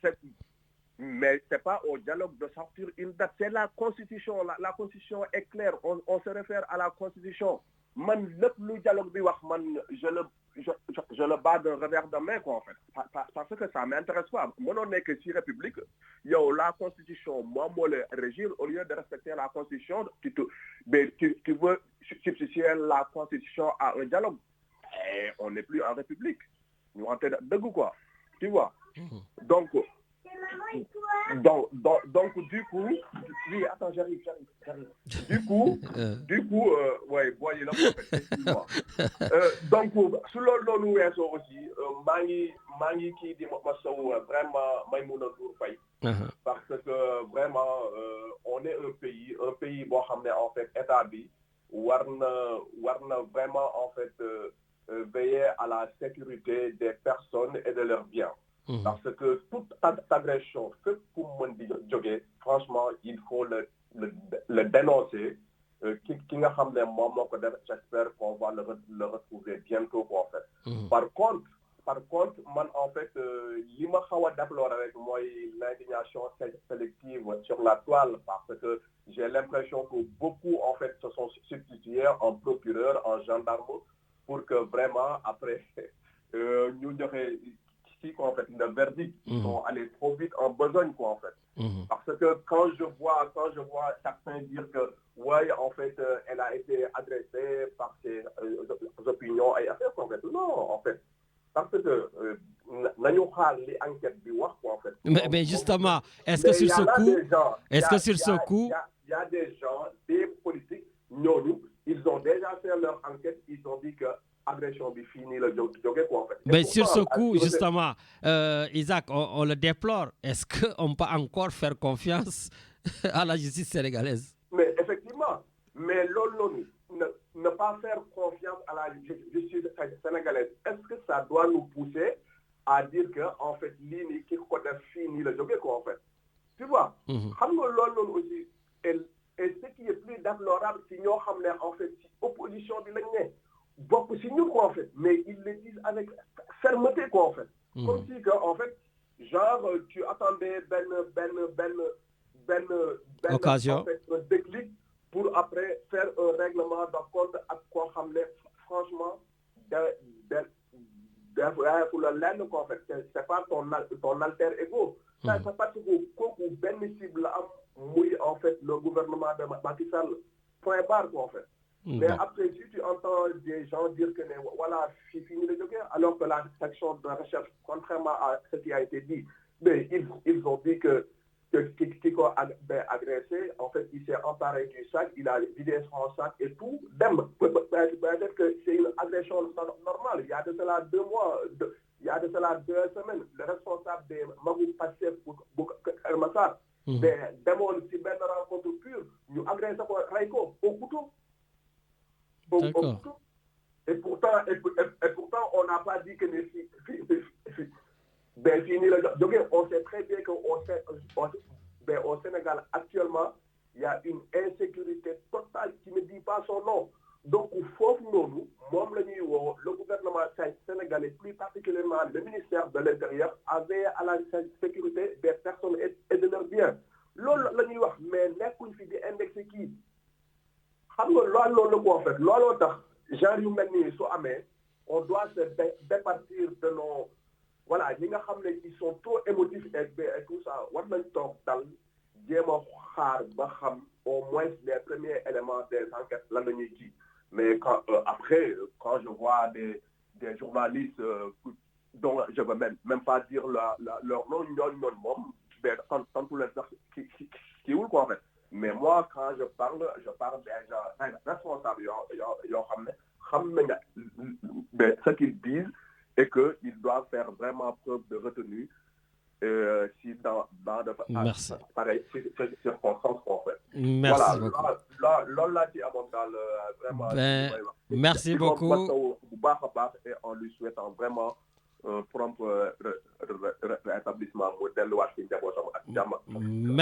c'est pas au dialogue de sortir une date, c'est la constitution. La constitution est claire, on se réfère à la constitution. Man, le dialogue, je le bats d'un revers de main, quoi, en fait. Parce que ça ne m'intéresse pas. Moi, on n'est que si république, la constitution, moi, le régir, au lieu de respecter la constitution, tu veux substituer la constitution à un dialogue. Et on n'est plus en république. Nous rentrons de goût, quoi. Tu vois. Donc, du coup, oui, attends, j'arrive. Du coup, ouais, voyez là, excuse-moi. Donc, sur le aussi, Mangi qui dit vraiment, Maïmouna Ndour Faye. Parce que vraiment, on est un pays, bon, en fait, établi, où on a vraiment, en fait, veiller à la sécurité des personnes et de leurs biens. Parce que toute agression, franchement, il faut le le dénoncer. Qui nga xam ne moom moo ko def, j'espère qu'on va le retrouver bientôt quoi, en fait. Par contre man en fait li ma xaw a déplorer rek mooy l'indignation sélective sur la toile, parce que j'ai l'impression que beaucoup en fait se sont substitués en procureur, en gendarme, pour que vraiment après ñu joxe ici quoi en fait le verdict. Ils sont allés trop vite en besogne quoi en fait. Parce que quand je vois certains dire que ouais en fait elle a été agressée par ses opinions et affaires en fait, non en fait, parce que nañu xaar li enquête bi wax quoi en fait. Mais justement, est-ce que sur ce coup, il y a des gens, des politiques, ñooñu ils ont déjà fait leur enquête, ils ont dit que agression bi fini la jóge quoi en fait. Mais sur ce coup, justement, Isaac, on le déplore. Est-ce qu'on peut encore faire confiance à la justice sénégalaise? Mais effectivement, mais loolu ne pas faire confiance à la justice sénégalaise, est-ce que ça doit nous pousser à dire que en fait lii nii ki ko def fii nii la jóge quoi en fait, tu vois. Xam nga loolu aussi et ce qui est plus déplorable si ñoo xam ne en fait si opposition bi lañ ne bokk si ñun quoi en fait, mais ils le disent avec fermeté quoi en fait. Comme si que en fait genre tu attendais benn occasion en fait un déclic pour après faire un règlement de compte ak koo xam ne franchement pour le lenn quoi en fait, c'est pas ton alter ego. Ça c'est parce que kooku benn cible la am muy en fait le gouvernement de Macky Sall, point barre quoi en fait. Mais après si tu entends des gens dire que voilà fini le jóge, alors que la section de recherche, contrairement à ce qui a été dit, mais ils ont dit que qui a agressé, en fait, il s'est emparé du sac, il a vidé son sac et tout. Peut-être que c'est une agression normale. Il y a de cela 2 mois, il y a de cela 2 semaines, le responsable des Magou Passef pour El Massar, demoon ci benn rencontre pure, ñu agressé ko rey ko au couteau. Et pourtant, on n'a pas dit que fini le jóge. On sait très bien qu'au Sénégal actuellement il y a une insécurité totale qui ne dit pas son nom. Donc foofu noonu moom la ñuy woo le gouvernement sénégalais, plus particulièrement le ministère de l'Intérieur, à veiller à la sécurité des personnes et de leurs biens. Loolu la ñuy wax, mais nekkuñ fi di indexé kii. Xam nga loolu la ko en fait, looloo tax genre yu mel nii su amee on doit se départir de nos voilà ñi nga xam ne ils sont trop émotifs et tout ça, war nañ toog dal jéem a xaar ba xam au moins les premiers éléments des enquêtes lan la ñuy ji. Mais après quand je vois des journalistes dont je veux même pas dire leur nom, ñooñu moom tant tout les sax qui wul quoi en fait. Mais moi quand je parle des gens responsables yoo xam ne ce qu'ils disent et que ils doivent faire vraiment preuve de retenue si dans de pareil circonstances qu'on fait. Merci beaucoup. Voilà, loolu laa ci amoon daal vraiment. Merci beaucoup. bu baax a baax et en lui souhaitant vraiment prompt rétablissement mu delluwaat ci njabootam ak jàmm.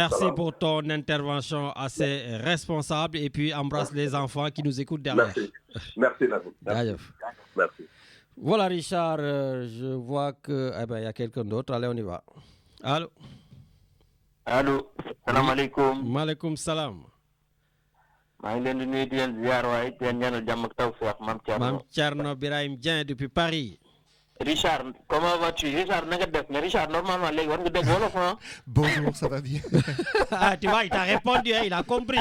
Merci pour ton intervention assez responsable et puis embrasse les enfants qui nous écoutent derrière. Merci Nabil. Merci. Voilà Richard, je vois que y a quelqu'un d'autre. Allez, on y va. Allô. Salam alaikum. Maaleykum salam. maa ngi leen di nuyu di leen ziar waaye di leen ñaanal jàmm ak tawfeex Mame Thierno Birahim Dieng depuis Paris. Richard, comment vas-tu? Richard, na nga def? Mais Richard, normalement, léegi war nga dégg wolof, hein? Bonjour, ça va bien. Ah, tu vois, il t'a répondu, hein, il a compris.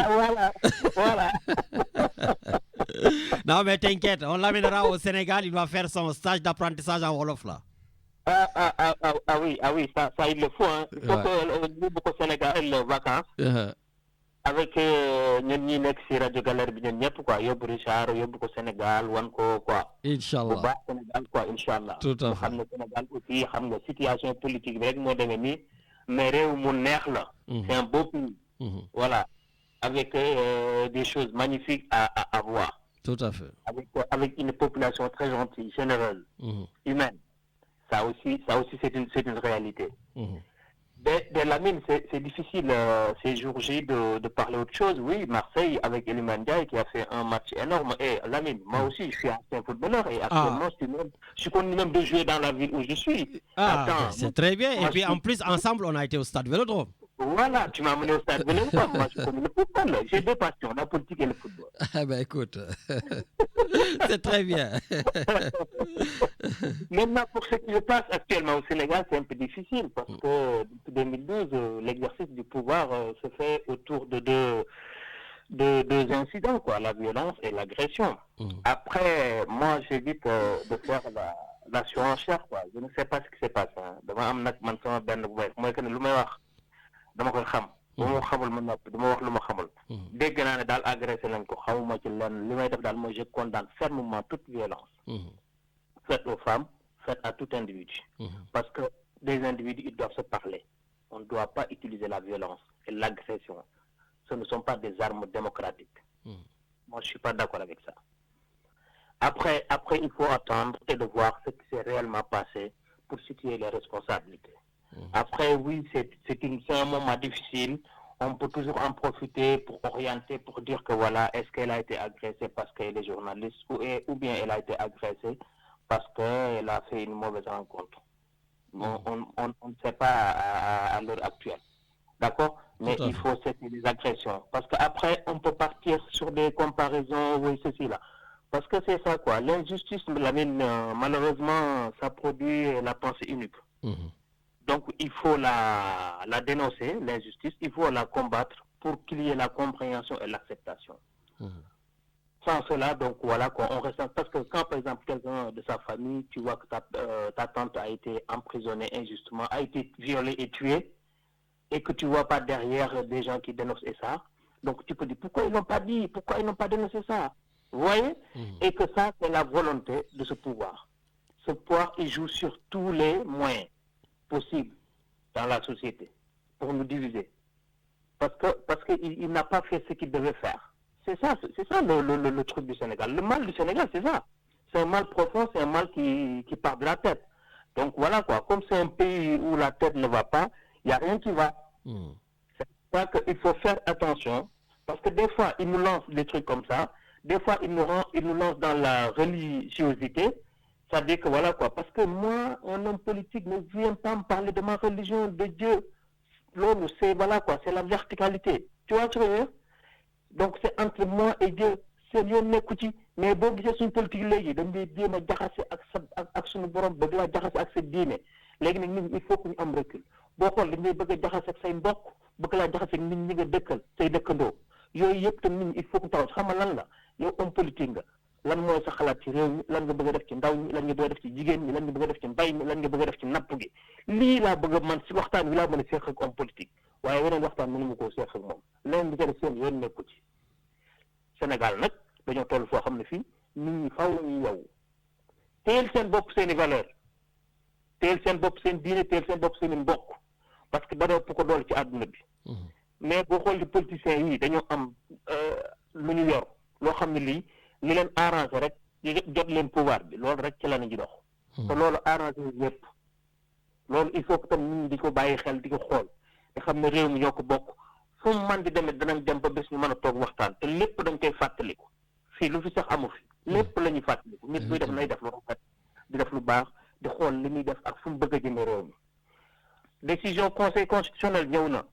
Voilà. Non, mais t'inquiète, on l'amènera au Sénégal, il va faire son stage d'apprentissage en wolof, là. Ah oui, ça il le faut, hein. Il faut que nous, beaucoup au Sénégal, les vacances. Avec ñun ñi nekk ci rajo Galère bi ñun ñëpp quoi yóbbu Richard yóbbu ko Sénégal wan ko quoi. Inch'Allah bu baax Sénégal quoi Inch'Allah. Tout à fait xam nga Sénégal aussi xam nga situation politique bi rek moo demee nii mais réew mu neex la. C'est un beau pays. Voilà avec des choses magnifiques à voir. Tout à fait. Avec une population très gentille, généreuse, humaine. Ça aussi c'est une réalité. De Lamine, c'est difficile ces jours J de parler autre chose. Oui, Marseille avec Iliman Ndiaye qui a fait un match énorme. Et Lamine, moi aussi, je suis ancien footballeur et actuellement, je suis connu même de jouer dans la ville où je suis. Attends, c'est très bien. Et puis en plus, ensemble, on a été au stade Vélodrome. Voilà, tu m'as amené au stade Vélodrome. Moi, je connais le football. J'ai deux passions, la politique et le football. Ah ben écoute, c'est très bien. Maintenant, pour ce qui se passe actuellement au Sénégal, c'est un peu difficile parce que depuis 2012, l'exercice du pouvoir se fait autour de deux incidents, quoi, la violence et l'agression. Après, moi, j'évite de faire la surenchère, quoi. Je ne sais pas ce qui se passe. Dama am nak man sama benn bu may mooy que ne lu may wax dama koy xam. bu ma xamul ma noppi dama wax lu ma xamul. Dégg naa ne daal agressé nañ ko xamuma ci lenn li may def daal mooy je condamne fermement toute violence. Faite aux femmes, faite à tout individu. Parce que des individus, ils doivent se parler. On ne doit pas utiliser la violence et l'agression. Ce ne sont pas des armes démocratiques. Moi, je ne suis pas d'accord avec ça. Après, il faut attendre et de voir ce qui s'est réellement passé pour situer les responsabilités. Après, oui, c'est un moment difficile. On peut toujours en profiter pour orienter, pour dire que voilà, est-ce qu'elle a été agressée parce qu'elle est journaliste ou bien elle a été agressée parce qu'elle a fait une mauvaise rencontre. On ne sait pas à l'heure actuelle. D'accord? Mais il faut cesser les agressions. Parce qu'après, on peut partir sur des comparaisons, oui, ceci, là. Parce que c'est ça, quoi. L'injustice, malheureusement, ça produit la pensée unique. Donc, il faut la dénoncer, l'injustice. Il faut la combattre pour qu'il y ait la compréhension et l'acceptation. Sans cela, donc voilà, quoi, on ressent. Parce que quand, par exemple, quelqu'un de sa famille, tu vois que ta tante a été emprisonnée injustement, a été violée et tuée, et que tu ne vois pas derrière des gens qui dénoncent ça, donc tu peux dire pourquoi ils n'ont pas dit, pourquoi ils n'ont pas dénoncé ça. Vous voyez? Et que ça, c'est la volonté de ce pouvoir. Ce pouvoir, il joue sur tous les moyens possibles dans la société pour nous diviser. Parce qu'il n'a pas fait ce qu'il devait faire. C'est ça le truc du Sénégal. Le mal du Sénégal, c'est ça. C'est un mal profond, c'est un mal qui part de la tête. Donc voilà, quoi. Comme c'est un pays où la tête ne va pas, il n'y a rien qui va. C'est pour ça qu'il faut faire attention. Parce que des fois, ils nous lancent des trucs comme ça. Des fois, ils nous lancent dans la religiosité. Ça veut dire que voilà, quoi. Parce que moi, un homme politique ne vient pas me parler de ma religion, de Dieu. L'homme, c'est voilà, quoi. C'est la verticalité. Tu vois ce que je veux dire? Donc c'est entre moi et Dieu. C'est Dieu nekku ci mais boo gisee suñu politique léegi dañ lay jéem a jaxase ak suñu borom ba di la jaxase ak sa diine léegi nag nit il faut que ñu am recul boo xool dañ lay bëgg a jaxase ak say mbokk bëgg laa jaxase ak nit ñi nga dëkkal say dëkkandoo yooyu yëpp tam nit ñi il faut que taxaw xam nga lan la yow homme politique nga lan mooy sa xalaat ci réew mi lan nga bëgg a def ci ndaw ñi lan nga bëgg a def ci jigéen ñi lan nga bëgg a def ci mbay mi lan nga bëgg a def ci napp gi lii laa bëgg a man si waxtaan wi laa mën a seeq ak homme politique waaye weneen waxtaan mënu ma koo seeq ak moom leneen bi ca def seen yoon nekku ci Sénégal nag dañoo toll foo xam ne fii nit ñi faaw ñu yow teel seen bopp seen i valeur teel seen bopp seen diine teel seen bopp seen i mbokk parce que dara ëpp ko doole ci àdduna bi mais boo xool di politiciens yi dañoo am lu ñu yor loo xam ne lii li leen arrangé rek jot leen pouvoir bi loolu rek ci la ñu dox te loolu arrangé yëpp loolu il faut que tam nit ñi di ko bàyyi xel di ko xool te xam ne réew mi ñoo ko bokk fu mu man di demee danañ dem ba bés ñu mën a toog waxtaan te lépp dañ koy fàttaliku fii lu fi sax amu fi lépp la ñuy fàttaliku nit buy def nay def lu rafet di def lu baax di xool li muy def ak fu mu bëgg a jëme réew mi décision conseil constitutionnel ñëw na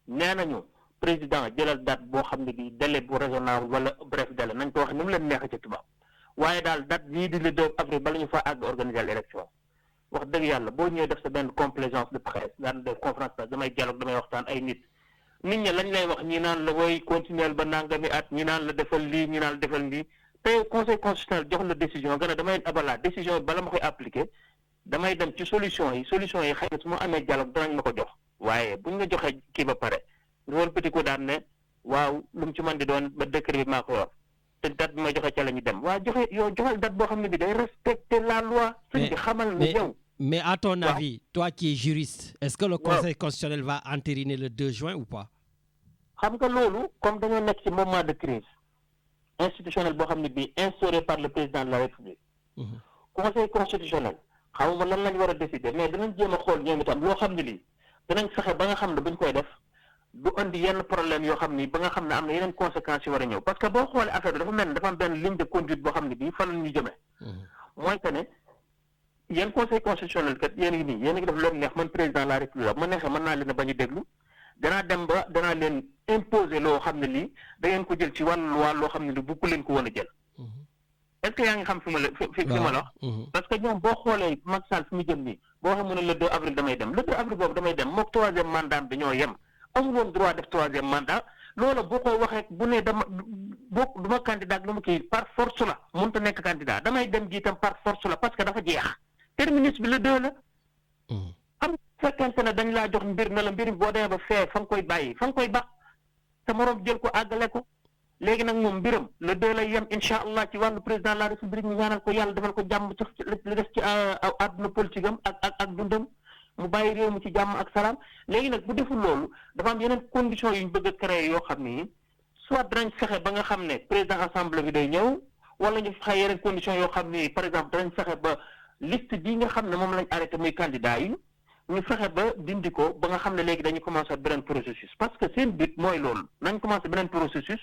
nee nañu président jëlal date boo xam ne bii délai bu raisonnable wala bref délai nañ ko wax ni mu leen neexee ci tubaab waaye daal date yii di le 2 avril bala ñu fa àgg organiser l'élection wax dëgg yàlla boo ñëwee def sa benn complaisance de presse daan def conférence presse damay dialogue damay waxtaan ay nit ñi lañ lay wax ñi naan la woy continuer ba nangami at ñi naan la defal lii ñi naan la defal lii te conseil constitutionnel jox la décision nga ne damay abala décision bala ma koy appliquer damay dem ci solution yi xëy na su ma amee dialogue danañ ma ko jox waaye buñ la joxee kii ba pare nga woon petit ko daan ne waaw lu mu ci mën di doon ba décret bi maa ko yor te date bi ma joxe ca la ñu dem waaw joxal date boo xam ne bi day respecter la loi suñ bi xamal ne yow. Mais à ton avis, toi qui es juriste, est-ce que le Conseil constitutionnel va entériner le 2 juin ou pas? xam nga loolu comme dañoo nekk ci moment de crise institutionnelle boo xam ne bii instauré par le président de la République. Conseil constitutionnel xamuma lan lañ war a décider mais danañ jéem a xool ñoom itam loo xam ne lii dinañ fexe ba nga xam ne buñ koy def du andi yenn problème yoo xam ni ba nga xam ne am na yeneen conséquences yu war a ñëw parce que boo xoolee affaire bi dafa mel ni dafa am benn ligne de conduite boo xam ne bii fan la ñu jëmee. mooy que ne yéen conseil constitutionnel kat yéen ngi nii yéen a ngi def loolu neex man président de la république ma neexee mën naa leen a bañ a déglu danaa dem ba danaa leen imposer loo xam ne lii da ngeen ko jël ci wàllu loi loo xam ne li bu ko leen ko woon a jël. est-ce que yaa ngi xam fi ma la fi ma la wax. parce que ñoom boo xoolee Macky Sall fi mu jëm nii boo xam ne le 2 avril damay dem le 2 avril boobu damay dem moog 3e mandat bi ñoo yem amul woon droit def 3e mandat loolu boo ko waxee bu ne dama boo du ma candidat lu ma kii par force la mënut a nekk candidat damay dem jiitam par force la parce que dafa jeex terminus bi le 2 la. am fekkente ne dañ laa jox mbir na la mbir boo demee ba fee fa nga koy bàyyi fa nga koy ba sa morom jël ko àggale ko. léegi nag moom mbiram le 2 lay yem incha allah ci wàllu président de la république ñu ñaanal ko yàlla defal ko jàmm ci li def ci àdduna politique am ak dundam mu bàyyi réew mi ci jàmm ak salaam léegi nag bu deful loolu dafa am yeneen conditions yu ñu bëgg a créer yoo xam ni soit danañ fexe ba nga xam ne président assemblée bi day ñëw wala ñu fexe yeneen conditions yoo xam ni par exemple danañ fexe ba liste bi nga xam ne moom lañ arrêté muy candidat yi ñu fexe ba dindi ko ba nga xam ne léegi dañuy commencer beneen processus parce que seen but mooy loolu nañ commencer beneen processus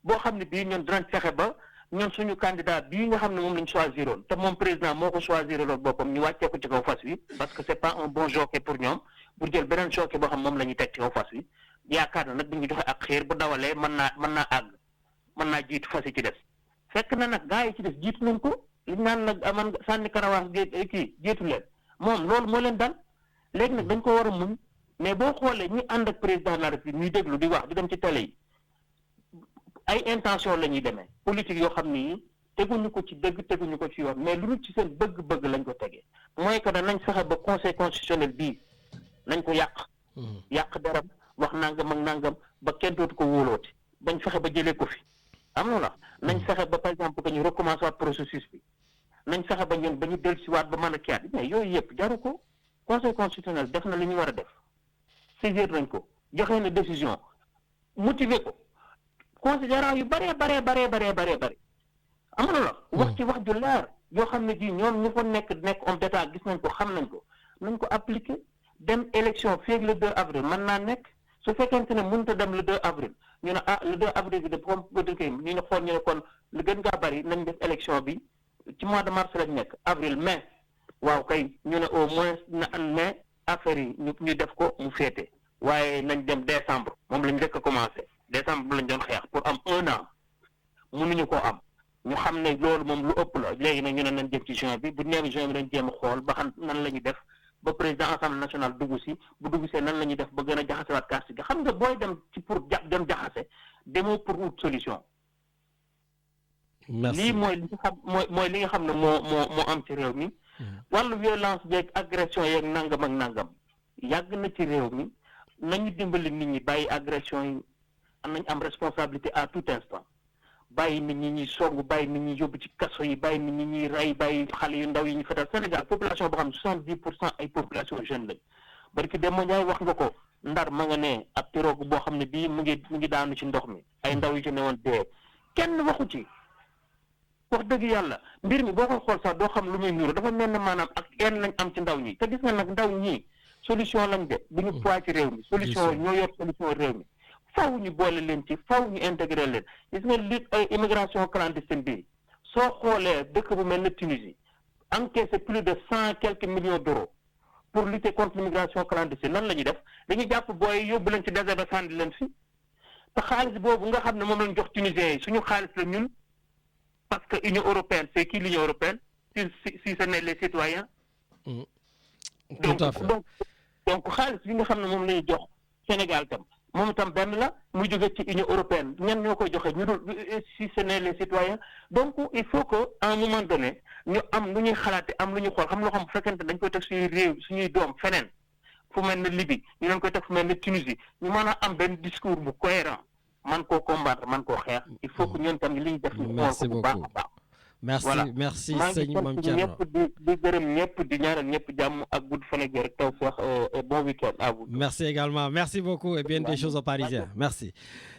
boo xam ne bii ñun dinañ fexe ba ñun suñu candidat bii nga xam ne moom lañ choisiroon te moom président moo ko choisiroon boppam ñu wàccee ko ci kaw fas wi parce que c'est pas un bon jockey pour ñoom pour jël beneen jockey boo xam moom la ñuy teg ci kaw fas wi yaakaar na nag bu ñu joxe ak xiir bu dawalee mën naa àgg mën naa jiitu fas yi ci des fekk na nag gars yi ci des jiitu nañ ko li naan nag aman sànni karawaas kii jiitu leen moom loolu moo leen dal léegi nag dañ ko war a muñ mais boo xoolee ñi ànd ak président de la république ñuy déglu di wax di dem ci télé yi ay intention la ñuy demee politique yoo xam ni teguñu ko ci dëgg teguñu ko ci yoon mais lu ñu ci seen bëgg-bëgg lañ ko tegee mooy que nañ fexe ba conseil constitutionnel bii nañ ko yàq deram wax nangam ak nangam ba kenn dootu ko wóolooti bañ fexe ba jëlee ko fi am na la nañ fexe ba par exemple que ñu recommencer waat processus bi nañ fexe ba ñun ba ñu dellusiwaat ba mën a kiyaat mais yooyu yëpp jaru ko conseil constitutionnel def na li ñu war a def saisir nañ ko joxe na décision motiver ko considérant yu bare am na la wax ci wax ju leer yoo xam ne ji ñoom ñu fa nekk homme d'état gis nañ ko xam nañ ko nañ ko appliquer dem élection feeg le 2 avril mën naa nekk su fekkente ne mënut a dem le 2 avril ñu ne le 2 avril bi de comme ñu ne xool ñu ne kon lu gën ngaa bari nañ def élection bi ci mois de mars lañ nekk avril mai waaw kay ñu ne au moins na mai affaire yi ñu def ko mu féete waaye nañ dem décembre moom lañ njëkk a commencé décembre lañ doon xeex pour am 1 an mënuñu koo am ñu xam ne loolu moom lu ëpp la léegi nag ñu ne nañ jëm ci juin bi bu neewi juin bi dañ jéem a xool ba xam nan la ñuy def ba président assemblée nationale dugg si bu dugg see nan la ñuy def ba gën a jaxasewaat carte gi xam nga booy dem ci pour dem jaxase demoo pour wut solution. lii mooy li nga xam mooy li nga xam ne moo am ci réew mi. wàllu violence yeeg agression yeeg nangam ak nangam yàgg na ci réew mi nañu dimbali nit ñi bàyyi agression yi am nañ am responsabilité à tout instant bàyyi nit ñi ñuy song bàyyi nit ñi yóbbu ci kaso yi bàyyi nit ñi ñuy rey bàyyi xale yu ndaw yi ñu fetal Sénégal population boo xam ne 70% ay population jeune lañ barki Demba Ndiaye wax nga ko Ndar ma nga ne ab pirogue boo xam ne bii mu ngi daanu ci ndox mi ay ndaw yu ci newoon dee kenn waxu ci wax dëgg yàlla mbir mi boo ko xool sax doo xam lu muy nuru dafa mel ne maanaam ak yenn lañ am ci ndaw ñi te gis nga nag ndaw ñi solution lañ de bu ñu poids ci réew mi solution ñoo yor solution réew mi faw ñu boole leen ci faw ñu intégré leen gis nga li ay immigration clandestine bi soo xoolee dëkk bu mel ne Tunisie encaissé plus de 100 quelques millions d'euros pour lutter contre l'immigration clandestine lan la ñuy def dañuy jàpp booy yóbbu leen ci désert ba sànni leen fi te xaalis boobu nga xam ne moom lañ jox tunisiens yi suñu xaalis la ñun parce que Union européenne c'est qui l'Union européenne si ce n'est les citoyens. Tout à fait. donc xaalis bi nga xam ne moom la ñuy jox Sénégal tam moom itam benn la muy jóge ci Union européenne ñan ñoo koy joxe ñu dul si ce n'est les citoyens donc il faut que à un moment donné ñu am lu ñuy xalaate am lu ñuy xool xam loo xam bu fekkente dañ koy teg suñuy réew suñuy doom feneen fu mel ne Libye ñu leen koy teg fu mel ne Tunisie ñu mën a am benn discours bu cohérent man koo combattre man koo xeex il faut que ñun tam li ñu def ñu xool ko bu baax a baax Merci, voilà. merci, maa ngi sëñ sant Mame Thierno. ñëpp di gërëm ñëpp di ñaanal ñëpp jàmm ak gudd fan ak wér tawfeex et bon week-end à vous. Merci également. Merci beaucoup et bien des choses aux Parisiens. Merci.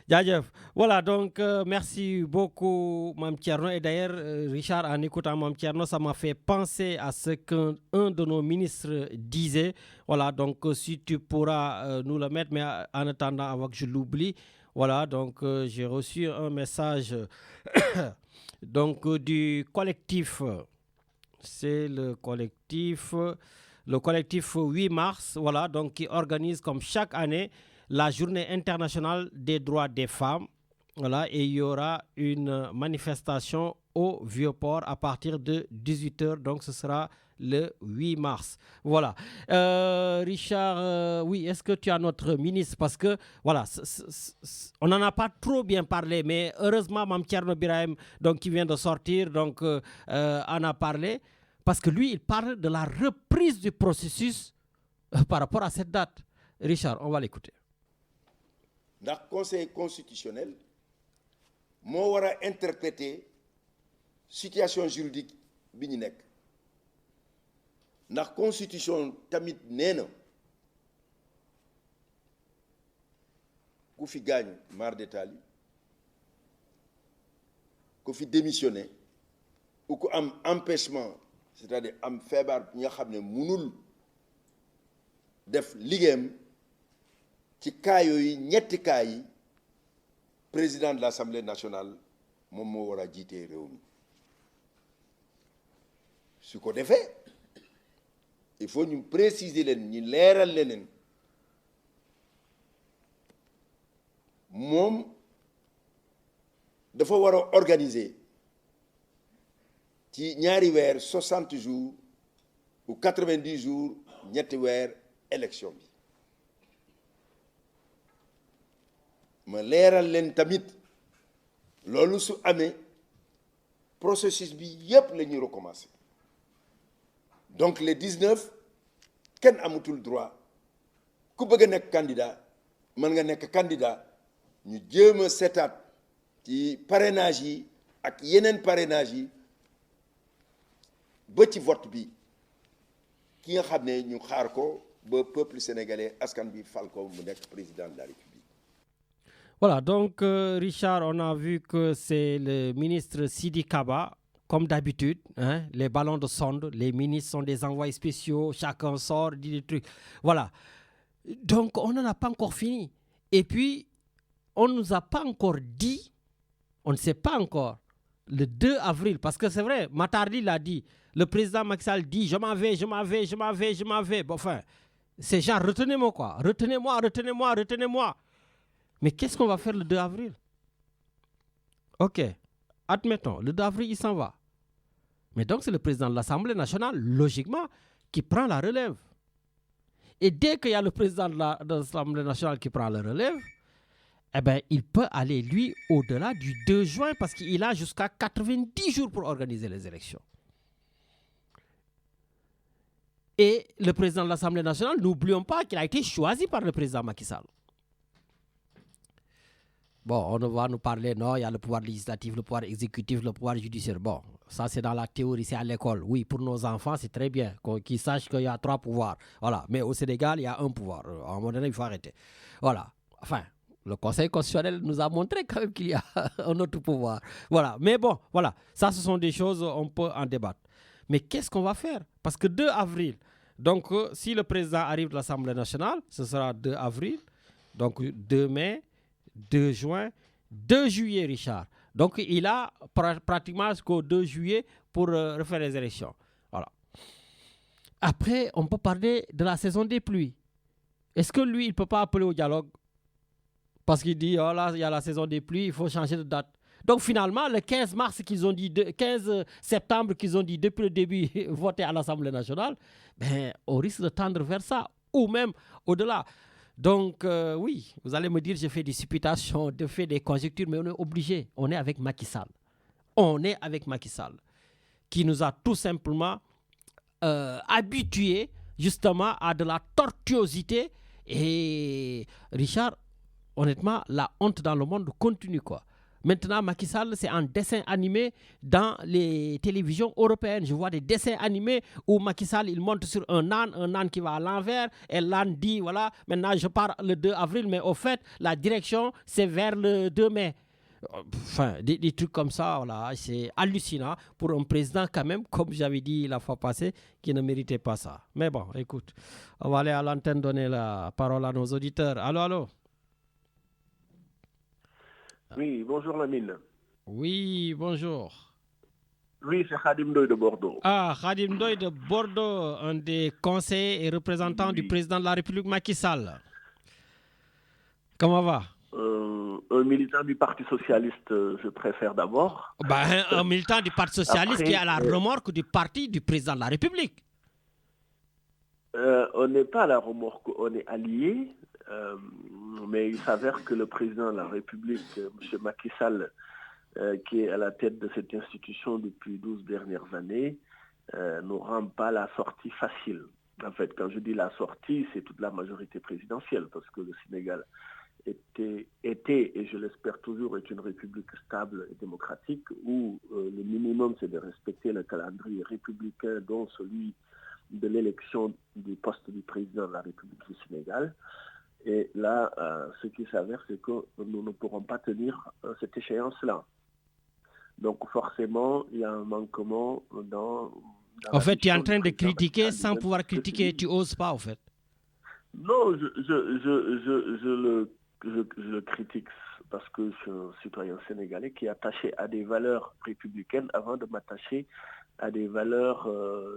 Jaajëf. Voilà, donc merci beaucoup, Mame Thierno. Et d'ailleurs, Richard, en écoutant Mame Thierno, ça m'a fait penser à ce qu'un de nos ministres disait. Voilà, donc si tu pourras nous le mettre, mais en attendant, avant que je l'oublie, voilà, donc j'ai reçu un message donc du collectif. C'est le collectif 8 mars, voilà, donc qui organise comme chaque année la journée internationale des droits des femmes. Voilà, et il y aura une manifestation au Vieux-Port à partir de 18h, donc ce sera le 8 mars. Voilà. Richard, oui, est-ce que tu as notre ministre? Parce que, voilà, on n'en a pas trop bien parlé, mais heureusement, Mame Thierno Birahim, donc, qui vient de sortir, donc, en a parlé, parce que lui, il parle de la reprise du processus par rapport à cette date. Richard, on va l'écouter. Le Conseil constitutionnel moo war a interpréter situation juridique bi ñu nekk ndax constitution tamit nee na ku fi gaañu mar d'Italie ku fi démissionné ou ku am empêchement c'est-à-dire am feebar bi nga xam ne mënul def liggéeyam ci cas yooyu ñetti cas yi président de l'Assemblée nationale moom moo war a jiite réew mi su ko defee il faut ñu préciser leen ñu leeral leneen moom dafa war a organiser ci ñaari weer 60 jours ou 90 jours ñetti weer élection bi ma leeral leen tamit loolu su amee processus bi yépp la ñuy recommencer donc le 19 kenn amatul droit ku bëgg a nekk candidat mën nga nekk candidat ñu jéem a seetaat ci parrainage yi ak yeneen parrainage yi ba ci vote bi ki nga xam ne ñu xaar ko ba peuple sénégalais askan bi fal ko mu nekk président de la République. Voilà, donc Richard, on a vu que c'est le ministre Sidi Kaba, comme d'habitude, hein, les ballons de sonde, les ministres sont des envoyés spéciaux, chacun sort, dit des trucs. Voilà, donc on n'en a pas encore fini. Et puis, on ne nous a pas encore dit, on ne sait pas encore, le 2 avril, parce que c'est vrai, Matardi l'a dit, le président Macky Sall dit, je m'en vais. Bon, enfin, c'est genre, retenez-moi quoi, retenez-moi. Mais qu'est-ce qu'on va faire le 2 avril? Ok, admettons, le 2 avril, il s'en va. Mais donc, c'est le président de l'Assemblée nationale, logiquement, qui prend la relève. Et dès qu'il y a le président de l'Assemblée nationale qui prend la relève, eh bien, il peut aller, lui, au-delà du 2 juin, parce qu'il a jusqu'à 90 jours pour organiser les élections. Et le président de l'Assemblée nationale, n'oublions pas qu'il a été choisi par le président Macky Sall. Bon, on va nous parler, non, il y a le pouvoir législatif, le pouvoir exécutif, le pouvoir judiciaire. Bon, ça c'est dans la théorie, c'est à l'école. Oui, pour nos enfants, c'est très bien qu'ils sachent qu'il y a 3 pouvoirs. Voilà, mais au Sénégal, il y a 1 pouvoir. À un moment donné, il faut arrêter. Voilà, enfin, le Conseil constitutionnel nous a montré quand même qu'il y a un autre pouvoir. Voilà, mais bon, voilà, ça ce sont des choses, on peut en débattre. Mais qu'est-ce qu'on va faire? Parce que 2 avril, donc si le président arrive de l'Assemblée nationale, ce sera 2 avril, donc 2 mai, 2 juin, 2 juillet, Richard. Donc, il a pratiquement jusqu'au 2 juillet pour refaire les élections. Voilà. Après, on peut parler de la saison des pluies. Est-ce que lui, il ne peut pas appeler au dialogue? Parce qu'il dit, oh là, il y a la saison des pluies, il faut changer de date. Donc, finalement, le 15 mars qu'ils ont dit, 15 septembre qu'ils ont dit depuis le début, voter à l'Assemblée nationale, ben, on risque de tendre vers ça, ou même au-delà. Donc, oui, vous allez me dire, je fais des supputations, je fais des conjectures, mais on est obligé. On est avec Macky Sall. On est avec Macky Sall, qui nous a tout simplement habitués, justement, à de la tortuosité. Et Richard, honnêtement, la honte dans le monde continue, quoi. Maintenant, Macky Sall, c'est un dessin animé dans les télévisions européennes. Je vois des dessins animés où Macky Sall, il monte sur un âne qui va à l'envers, et l'âne dit, voilà, maintenant je pars le 2 avril, mais au fait, la direction, c'est vers le 2 mai. Enfin, des trucs comme ça, voilà, c'est hallucinant pour un président quand même, comme j'avais dit la fois passée, qui ne méritait pas ça. Mais bon, écoute, on va aller à l'antenne donner la parole à nos auditeurs. Allô? Oui, bonjour Lamine. Oui, bonjour. Oui, c'est Khadim Ndoye de Bordeaux. Ah, Khadim Ndoye de Bordeaux, un des conseillers et représentants du président de la République Macky Sall. Comment va? Un militant du Parti Socialiste, je préfère d'abord. Un militant du Parti Socialiste. Après, qui est à la remorque du parti du président de la République. On n'est pas à la remorque, on est alliés. Mais il s'avère que le président de la République, M. Macky Sall, qui est à la tête de cette institution depuis 12 dernières années, ne rend pas la sortie facile. En fait, quand je dis la sortie, c'est toute la majorité présidentielle, parce que le Sénégal était et je l'espère toujours, est une république stable et démocratique, où le minimum, c'est de respecter le calendrier républicain, dont celui de l'élection du poste du président de la République du Sénégal. Et là, ce qui s'avère, c'est que nous ne pourrons pas tenir cette échéance-là. Donc forcément, il y a un manquement dans en fait, tu es en train de critiquer sans pouvoir critiquer, tu n'oses pas, en fait. Non, je le critique parce que je suis un citoyen sénégalais qui est attaché à des valeurs républicaines avant de m'attacher à des valeurs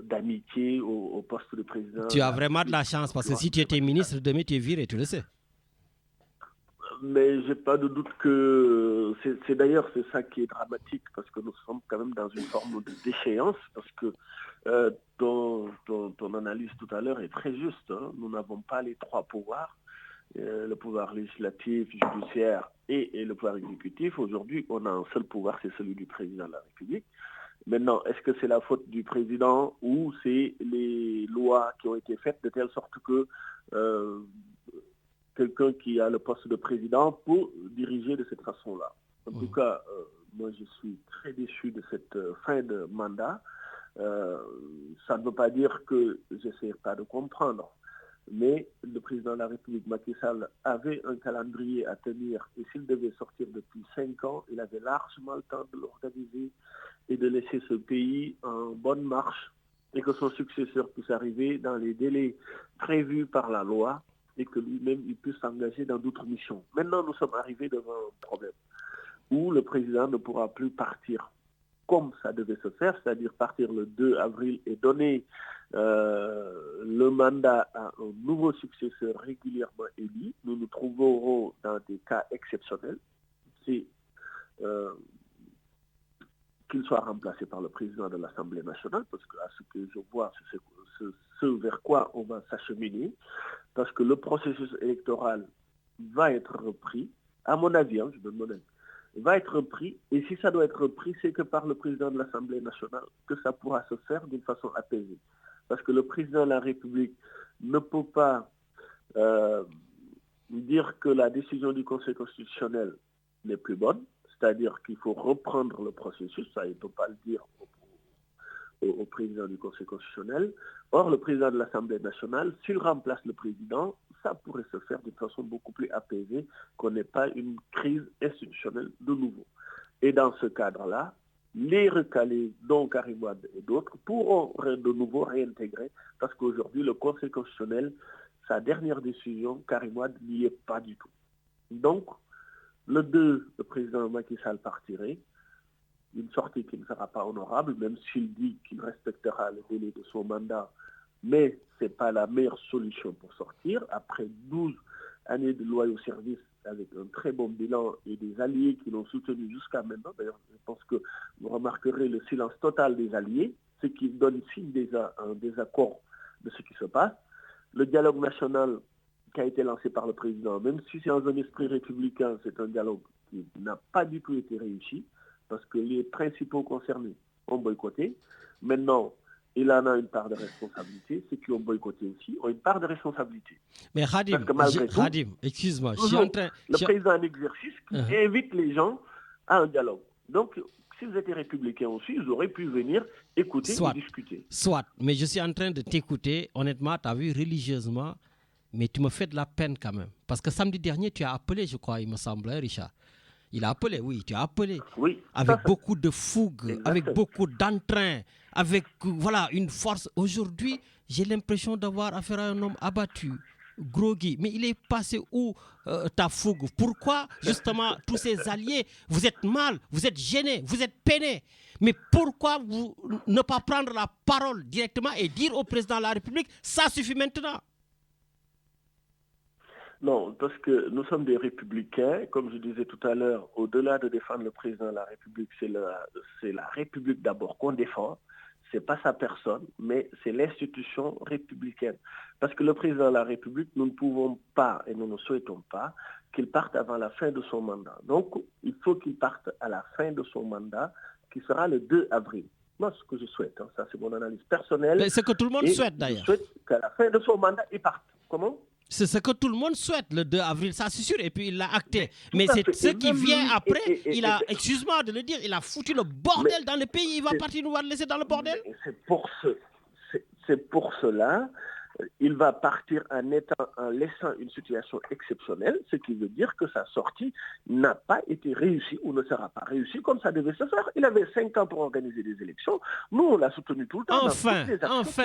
d'amitié au poste de président. Tu as vraiment de la chance parce que si tu étais ministre, demain tu es viré, tu le sais. Mais j'ai pas de doute que c'est d'ailleurs c'est ça qui est dramatique parce que nous sommes quand même dans une forme de déchéance parce que ton analyse tout à l'heure est très juste. Hein. Nous n'avons pas les trois pouvoirs, le pouvoir législatif, judiciaire et le pouvoir exécutif. Aujourd'hui, on a un seul pouvoir, c'est celui du président de la République. Maintenant, est-ce que c'est la faute du président ou c'est les lois qui ont été faites de telle sorte que quelqu'un qui a le poste de président peut diriger de cette façon-là? En tout cas, moi je suis très déçu de cette fin de mandat. Ça ne veut pas dire que je n'essaie pas de comprendre. Mais le président de la République, Macky Sall, avait un calendrier à tenir et s'il devait sortir depuis 5 ans, il avait largement le temps de l'organiser et de laisser ce pays en bonne marche et que son successeur puisse arriver dans les délais prévus par la loi et que lui-même il puisse s'engager dans d'autres missions. Maintenant, nous sommes arrivés devant un problème où le président ne pourra plus partir comme ça devait se faire, c'est-à-dire partir le 2 avril et donner le mandat à un nouveau successeur régulièrement élu. Nous nous trouverons dans des cas exceptionnels. C'est qu'il soit remplacé par le président de l'Assemblée nationale, parce que à ce que je vois, c'est ce vers quoi on va s'acheminer, parce que le processus électoral va être repris, à mon avis, je donne mon avis, va être repris, et si ça doit être repris, c'est que par le président de l'Assemblée nationale que ça pourra se faire d'une façon apaisée. Parce que le président de la République ne peut pas dire que la décision du Conseil constitutionnel n'est plus bonne, c'est-à-dire qu'il faut reprendre le processus, ça il ne peut pas le dire au président du Conseil constitutionnel. Or, le président de l'Assemblée nationale, s'il remplace le président, ça pourrait se faire d'une façon beaucoup plus apaisée, qu'on n'ait pas une crise institutionnelle de nouveau. Et dans ce cadre-là, les recalés, dont Karim Wade et d'autres, pourront de nouveau réintégrer, parce qu'aujourd'hui, le Conseil constitutionnel, sa dernière décision, Karim Wade n'y est pas du tout. Donc, le 2, le président Macky Sall partirait, une sortie qui ne sera pas honorable, même s'il dit qu'il respectera le délai de son mandat, mais ce n'est pas la meilleure solution pour sortir. Après 12 années de loyaux service avec un très bon bilan et des alliés qui l'ont soutenu jusqu'à maintenant, d'ailleurs je pense que vous remarquerez le silence total des alliés, ce qui donne signe déjà un désaccord de ce qui se passe. Le dialogue national qui a été lancé par le président, même si c'est dans un esprit républicain, c'est un dialogue qui n'a pas du tout été réussi, parce que les principaux concernés ont boycotté. Maintenant, il en a une part de responsabilité. Ceux qui ont boycotté aussi ont une part de responsabilité. Mais Khadim, excuse-moi. Le président en exercice invite les gens à un dialogue. Donc, s'ils étaient républicains aussi, ils auraient pu venir écouter et discuter. Soit, mais je suis en train de t'écouter. Honnêtement, tu as vu religieusement, mais tu me fais de la peine quand même. Parce que samedi dernier, tu as appelé, je crois, il me semble, Richard. Il a appelé, oui, tu as appelé. Oui. Avec beaucoup de fougue, avec beaucoup d'entrain, avec voilà, une force. Aujourd'hui, j'ai l'impression d'avoir affaire à un homme abattu, groggy. Mais il est passé où ta fougue? Pourquoi, justement, tous ces alliés, vous êtes mal, vous êtes gênés, vous êtes peinés? Mais pourquoi vous ne pas prendre la parole directement et dire au président de la République, ça suffit maintenant? Non, parce que nous sommes des républicains, comme je disais tout à l'heure, au-delà de défendre le président de la République, c'est la République d'abord qu'on défend. C'est pas sa personne, mais c'est l'institution républicaine. Parce que le président de la République, nous ne pouvons pas et nous ne souhaitons pas qu'il parte avant la fin de son mandat. Donc, il faut qu'il parte à la fin de son mandat, qui sera le 2 avril. Moi, ce que je souhaite, ça c'est mon analyse personnelle. Mais c'est ce que tout le monde souhaite d'ailleurs. Je souhaite qu'à la fin de son mandat, il parte. Comment ? C'est ce que tout le monde souhaite, le 2 avril, ça c'est sûr, et puis il l'a acté. Mais c'est ce qui vient après, il a, excuse-moi de le dire, il a foutu le bordel dans le pays, il va partir nous laisser dans le bordel. C'est pour cela, il va partir en laissant une situation exceptionnelle, ce qui veut dire que sa sortie n'a pas été réussie ou ne sera pas réussie comme ça devait se faire. Il avait 5 ans pour organiser des élections. Nous, on l'a soutenu tout le temps. Enfin,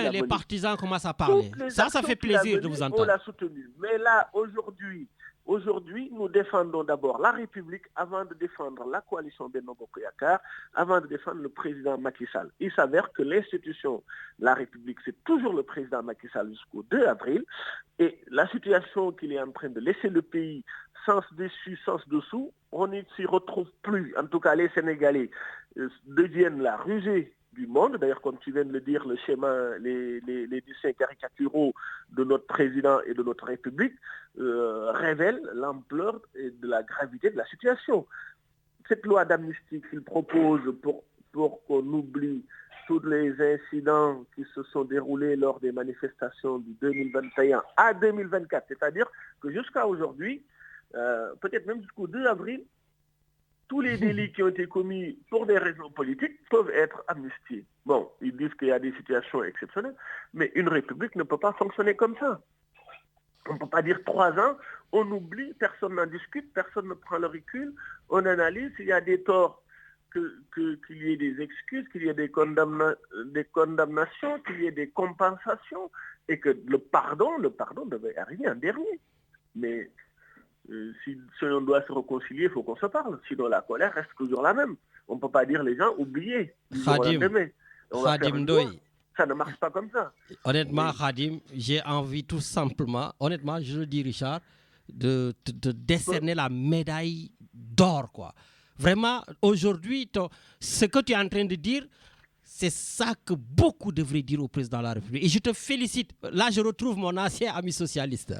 les partisans commencent à parler. Ça fait plaisir de vous entendre. On l'a soutenu. Mais là, aujourd'hui, nous défendons d'abord la République avant de défendre la coalition Benno Bokk Yakaar, avant de défendre le président Macky Sall. Il s'avère que l'institution, la République, c'est toujours le président Macky Sall jusqu'au 2 avril. Et la situation qu'il est en train de laisser le pays sens dessus, sens dessous, on ne s'y retrouve plus. En tout cas, les Sénégalais deviennent la rusée du monde. D'ailleurs, comme tu viens de le dire, le schéma, les dessins caricaturaux de notre président et de notre République révèlent l'ampleur et de la gravité de la situation. Cette loi d'amnistie qu'il propose pour qu'on oublie tous les incidents qui se sont déroulés lors des manifestations de 2021 à 2024, c'est-à-dire que jusqu'à aujourd'hui, peut-être même jusqu'au 2 avril, tous les délits qui ont été commis pour des raisons politiques peuvent être amnistiés. Bon, ils disent qu'il y a des situations exceptionnelles, mais une république ne peut pas fonctionner comme ça. On ne peut pas dire 3 ans, on oublie, personne n'en discute, personne ne prend le recul, on analyse, il y a des torts, qu'il y ait des excuses, qu'il y ait des condamnations, qu'il y ait des compensations, et que le pardon devait arriver en dernier. Mais si on doit se réconcilier, il faut qu'on se parle. Sinon, la colère reste toujours la même. On ne peut pas dire les gens oubliez. Khadim Ndoye. Ça ne marche pas comme ça. Honnêtement, Khadim, j'ai envie tout simplement, honnêtement, je le dis, Richard, de décerner la médaille d'or, quoi. Vraiment, aujourd'hui, ce que tu es en train de dire, c'est ça que beaucoup devraient dire au président de la République. Et je te félicite. Là, je retrouve mon ancien ami socialiste.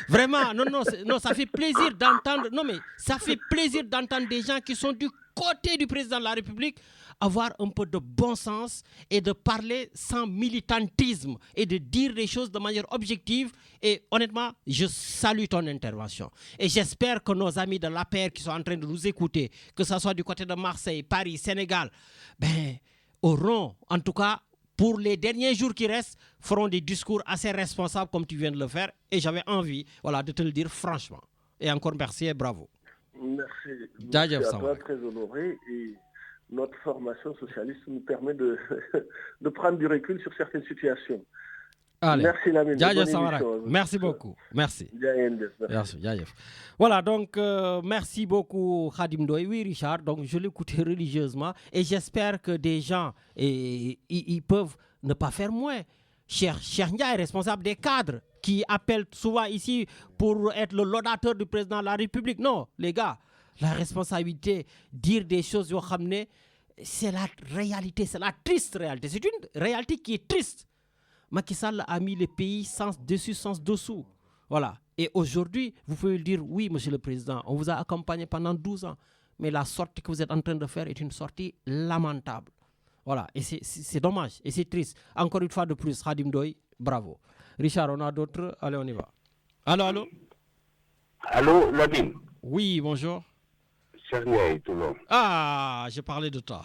Vraiment, non, ça fait plaisir d'entendre. Non, mais ça fait plaisir d'entendre des gens qui sont du côté du président de la République avoir un peu de bon sens et de parler sans militantisme et de dire les choses de manière objective. Et honnêtement, je salue ton intervention. Et j'espère que nos amis de l'APR qui sont en train de nous écouter, que ce soit du côté de Marseille, Paris, Sénégal, auront, en tout cas, pour les derniers jours qui restent, feront des discours assez responsables comme tu viens de le faire. Et j'avais envie de te le dire franchement. Et encore merci et bravo. Merci. Je suis à toi très honoré et notre formation socialiste nous permet de prendre du recul sur certaines situations. Allez. Merci Lamine. Merci beaucoup. Merci. Voilà, donc merci beaucoup Khadim Ndoye. Oui, Richard, donc je l'écoutais religieusement et j'espère que des gens ils peuvent ne pas faire moins. Cheikh Ndiaye, responsable des cadres, qui appellent souvent ici pour être le laudateur du président de la République. Non, les gars, la responsabilité, dire des choses, c'est la réalité, c'est la triste réalité. C'est une réalité qui est triste. Macky Sall a mis le pays sens dessus, sens dessous. Voilà. Et aujourd'hui, vous pouvez le dire, oui, monsieur le président, on vous a accompagné pendant 12 ans, mais la sortie que vous êtes en train de faire est une sortie lamentable. Voilà. Et c'est dommage, et c'est triste. Encore une fois de plus, Khadim Ndoye, bravo. Richard, on a d'autres. Allez, on y va. Allô? Allô, Lamine. Oui, bonjour. Cheikh Ndiaye Toulon. Ah, je parlais de toi.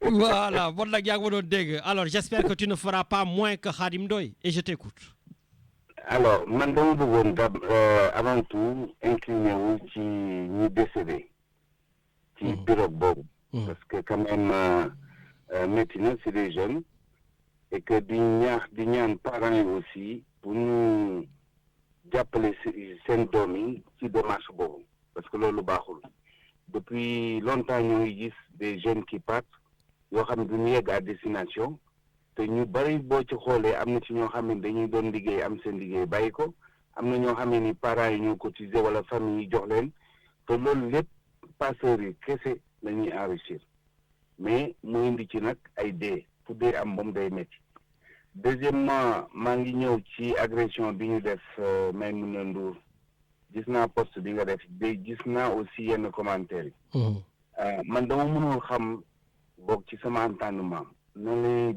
Voilà, bon nag yaa ngi ma doon dégg. Alors, j'espère que tu ne feras pas moins que Khadim Ndoye et je t'écoute. Alors, man dama bëggoon avant tout incliné wu ci ñi décédé ci pirogue boobu. Parce que quand même maintenant c'est des jeunes et que di ñaan parents yi aussi pour ñu jàppale seen doom yi ci démarche boobu parce que loolu baaxul depuis longtemps ñoo ngi gis des jeunes qui partent yoo xam ne duñu yegg à destination te ñu bari boo ci xoolee am na ci ñoo xam ne dañuy doon liggéey am seen liggéey bàyyi ko am na ñoo xam ne ni parents yi ñoo cotiser wala famille yi jox leen te loolu lépp passeurs yi kese lañuy enrichir mais mu indi ci nag ay dee fu dee am moom day métti. Deuxièmement maa ngi ñëw ci agression bi ñu def Maïmouna Ndour gis naa post bi nga def gis naa aussi yenn commentaires yi. Man dama mënul xam boog ci sama entendement na lay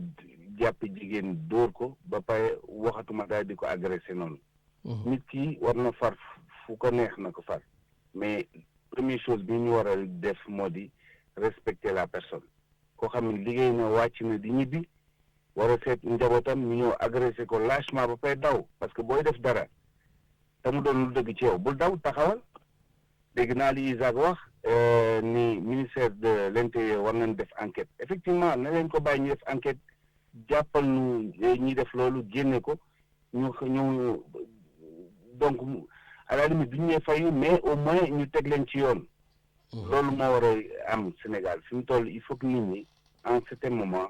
jàpp jigéen dóor ko ba pare waxatuma daal di ko agressé noonu. Nit ki war na far fu ko neex na ko far mais première chose bi ñu war a def moo di respecter la personne koo xam ne liggéey na wàcc na di ñibbi. war a seet njabootam ñu ñëw agressé ko lâchement ba fay daw parce que booy def dara te mu doon lu dëgg ci yow bul daw taxawal dégg naa li Isaac wax ni ministère de l'intérieur war nañ def enquête effectivement na leen ko bàyyi ñu def enquête jàppal ñu ñi def loolu génne ko ñu donc à la limite bi ñu nee fayu mais au moins ñu teg leen ci yoon. loolu moo war a am Sénégal fi mu toll il faut que nit ñi en certain moment.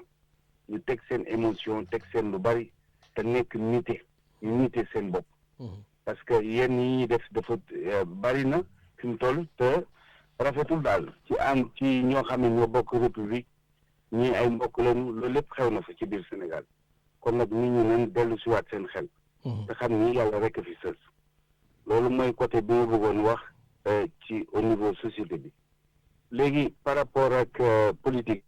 ñu teg seen émotion teg seen lu bari te nekk nite ñu nite seen bopp parce que yenn yi ñuy def dafa bari na fi mu toll te rafetul daal ci ñoo xam ne ñoo bokk république ñii ay mbokk lañu loolu lépp xew na fa ci biir Sénégal kon nag nit ñi nañ dellu siwaat seen xel te xam ni yàlla rekk fi sës loolu mooy côté bi ma bëggoon wax ci au niveau société bi léegi par rapport ak politique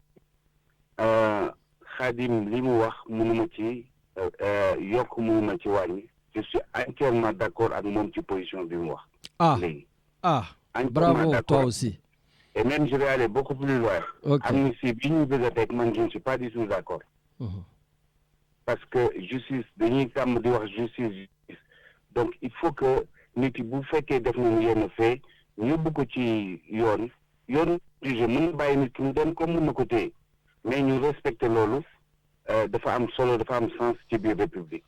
Khadim li mu wax mënuma ci yokk mënuma ci wàññi je suis entièrement d'accord ak moom ci position bi mu wax. léegi bravo toi aussi. et même je vais aller beaucoup plus loin. amnistie bi ñu bëgg a teg man je ne suis pas du tout d'accord. parce que justice dañuy tàmm di wax justice donc il faut que nit yi bu fekkee def nañu yenn fee ñu yóbbu ko ci yoon jugé mën na bàyyi nit ki mu dem comme mën na ko téye. mais ñu respecter loolu dafa am solo dafa am sens ci biir république.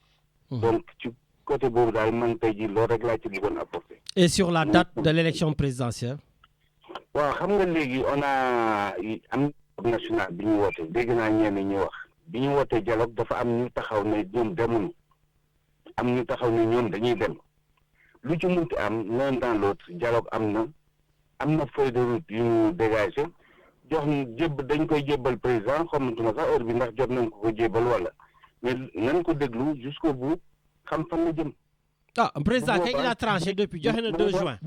donc ci côté boobu daal man tey jii loolu rek laa ci bëggoon apporter. Et sur la date de l'élection présidentielle. waaw xam nga léegi on a am national bi ñu woote dégg naa ñenn ñi wax bi ñu wootee dialogue dafa am ñu taxaw ne ñoom demuñu am ñu taxaw ne ñoom dañuy dem lu ci munti am l'un dans l'autre dialogue am na feuille de route yu ñu dégagé. jox dañ koy jébbal président xamatuma sax heure bi ndax jot nañ ko jébbal wala mais nañ ko déglu jusqu'au bout xam fan la jëm. président kay il a tranché depuis joxe na 2 juin.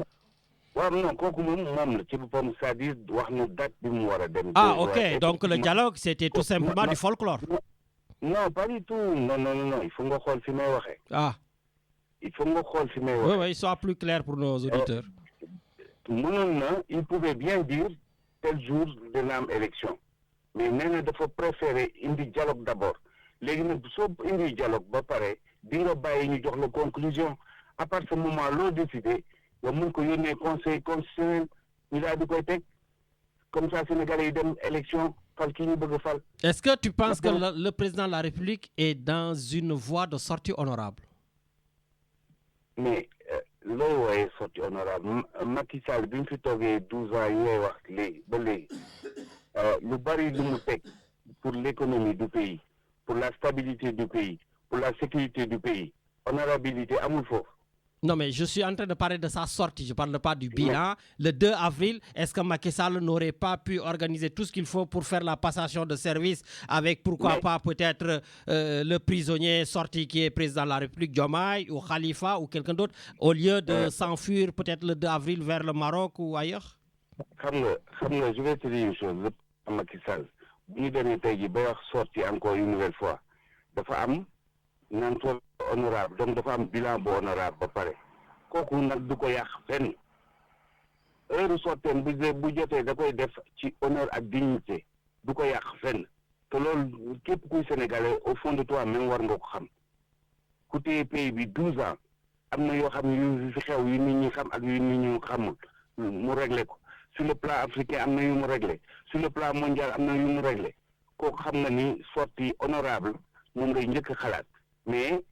waaw non kooku moom la ci boppam c'est-à-dire wax na date bi mu war a dem. ok donc le dialogue c'était tout simplement du folklore. non pas du tout non il faut nga xool fi may waxee. il faut nga xool fi may waxee. oui soit plus clair pour nos auditeurs. mënoon na il pouvait bien dire. tel jour dina am élection mais nee na dafa préféré indi dialogue d'abord léegi nag soo indi dialogue ba pare di nga bàyyi ñu jox la conclusion à partir de ce moment loo décidé nga mun ko yónnee conseil constitutionnel ñu daal di koy teg comme ça Sénégalais yi dem élection fal kii ñu bëgg fal. Est-ce que tu penses que le président de la République est dans une voie de sortie honorable? Mais looy wooyee sortie honorable Macky Sall bi mu fi toogee 12 ans yi ngay wax léegi ba léegi lu bari lu mu teg pour l'économie du pays pour la stabilité du pays pour la sécurité du pays honorabilité amul foofu. Non, mais je suis en train de parler de sa sortie. Je ne parle pas du bilan. Le 2 avril, est-ce que Macky Sall n'aurait pas pu organiser tout ce qu'il faut pour faire la passation de service avec, pourquoi pas, peut-être le prisonnier sorti qui est président de la République, Diomaye ou Khalifa ou quelqu'un d'autre, au lieu de s'enfuir peut-être le 2 avril vers le Maroc ou ailleurs? Je vais te dire une chose. Macky Sall, nous donnons sorti encore une nouvelle fois. Dafa am honorable donc dafa am bilan bu honorable ba pare kooku nag du ko yàq fenn heure sorteem bu jotee da koy def ci honneur ak dignité du ko yàq fenn te loolu képp kuy sénégalais au fond de toi même war nga ko xam ku téye pays bi 12 ans am na yoo xam ne yu fi xew yu nit ñi xam ak yu nit ñi xamul mu réglé ko sur le plan africain am na yu mu réglé sur le plan mondial am na yu mu réglé kooku xam na ni sortie honorable moom ngay njëkk a xalaat mais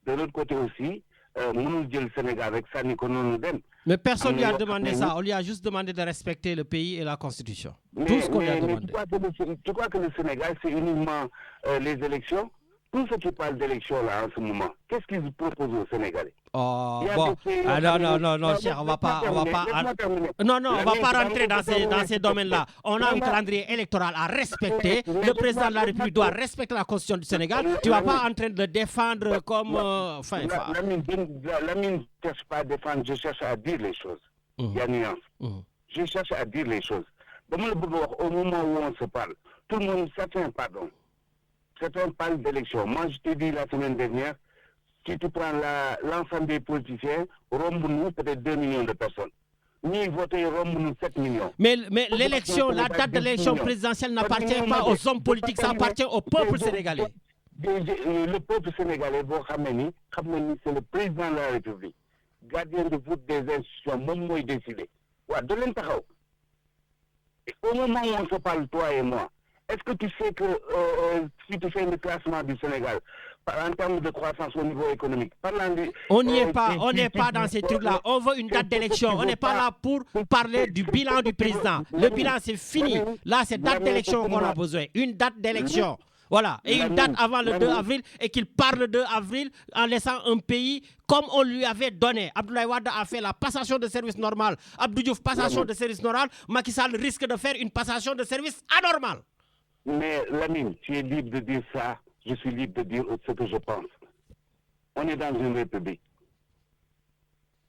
de l'autre côté aussi mënul jël Sénégal rek sànni ko noonu dem. Mais personne ne lui a demandé ça. On lui a juste demandé de respecter le pays et la Constitution. Tout ce qu'on lui a demandé. Tu crois que le Sénégal, c'est uniquement les élections? Tout ce qui parle d'élections là en ce moment, qu'est-ce qu'ils proposent aux Sénégalais? Oh, bon. Non, cher, on va pas rentrer dans ces domaines-là. On a un calendrier électoral à respecter. Le président de la République doit respecter la Constitution du Sénégal. Tu vas pas en train de le défendre comme... Lamine ne cherche pas à défendre, je cherche à dire les choses. Il y a nuance. Je cherche à dire les choses. Au moment où on se parle, tout le monde, certains parlent d'élection. Moi, je t'ai dit la semaine dernière, si tu prends l'ensemble des politiciens, Rombournou, peut-être 2 millions de personnes. Ni voter Rombournou, 7 millions. Mais l'élection, la date de l'élection présidentielle n'appartient pas aux hommes politiques, ça appartient au peuple sénégalais. Le peuple sénégalais, c'est le président de la République, gardien de vote des institutions, même moi, décidé. De l'intérieur. Au moment où on se parle, toi et moi, est-ce que tu sais que si tu fais le classement du Sénégal, en termes de croissance au niveau économique, on n'y est pas, on n'est pas dans ces trucs-là. On veut une date d'élection. On n'est pas là pour parler du bilan du président. Le bilan, c'est fini. Là, c'est date d'élection qu'on a besoin. Une date d'élection. Voilà, et une date avant le 2 avril, et qu'il parle le 2 avril en laissant un pays comme on lui avait donné. Abdoulaye Wade a fait la passation de service normal. Abdou Diouf, passation de service normal. Macky Sall risque de faire une passation de service anormale. Mais Lamine, tu es libre de dire ça, je suis libre de dire ce que je pense. On est dans une république.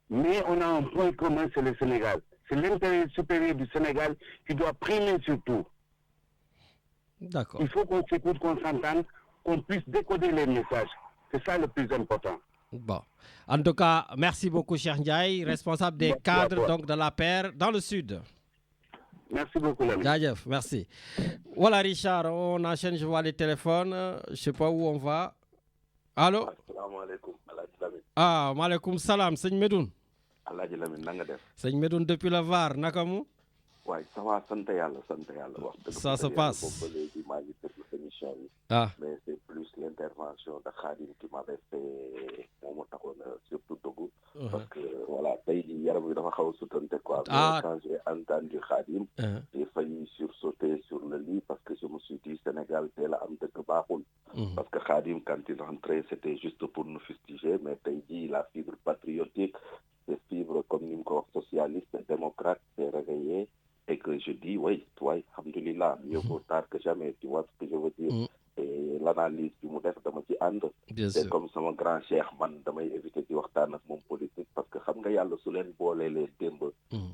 Mais on a un point commun, c'est le Sénégal. C'est l'intérêt supérieur du Sénégal qui doit primer sur tout. D'accord. Il faut qu'on s'écoute, qu'on s'entende, qu'on puisse décoder les messages. C'est ça le plus important. Bon. En tout cas, merci beaucoup, Cheikh Ndiaye, responsable des cadres donc, de la paire dans le Sud. Merci beaucoup, l'ami. Merci. Voilà, Richard, on enchaîne, je vois les téléphones. Je ne sais pas où on va. Allô? Assalamu alaikum. Ah, maaleykum salam, Seigne Medoun. Alhaji Lamine, nanga def? Seigne Medoun depuis le Var, nakamu? Ouais, ça va, sant yalla. Ça se passe. Mais c'est plus l'intervention de Khadim qui m'avait fait surtout Togo. Parce que voilà, quand j'ai entendu Khadim, j'ai failli sursauter sur le lit parce que je me suis dit Sénégal, c'est la âme de Bahoul. Parce que Khadim, quand il rentrait, c'était juste pour nous fustiger, mais Taïdi, la fibre patriotique, cette fibre comme socialiste, démocrate, s'est réveillée. Et que je dis, oui, toi, alhamdoulilah, mieux vaut tard que jamais, tu vois ce que je veux dire. Et l'analyse du modèle de Mati And, c'est comme son grand cher man, de éviter de voir avec mon politique, parce que xam nga yalla su len bolé les demb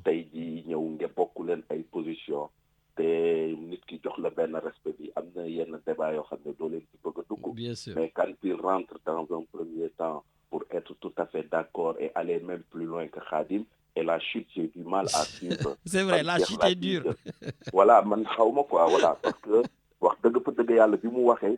tay ji ñew nga bokku len ay position té nit ki jox la ben respect bi amna yenn débat yo xamné do len ci bëgg dugg mais quand il rentre dans un premier temps pour être tout à fait d'accord et aller même plus loin que Khadim. Et la chute, j'ai du mal à suivre. C'est vrai, la chute est dure. Voilà, man xawma quoi, voilà, parce que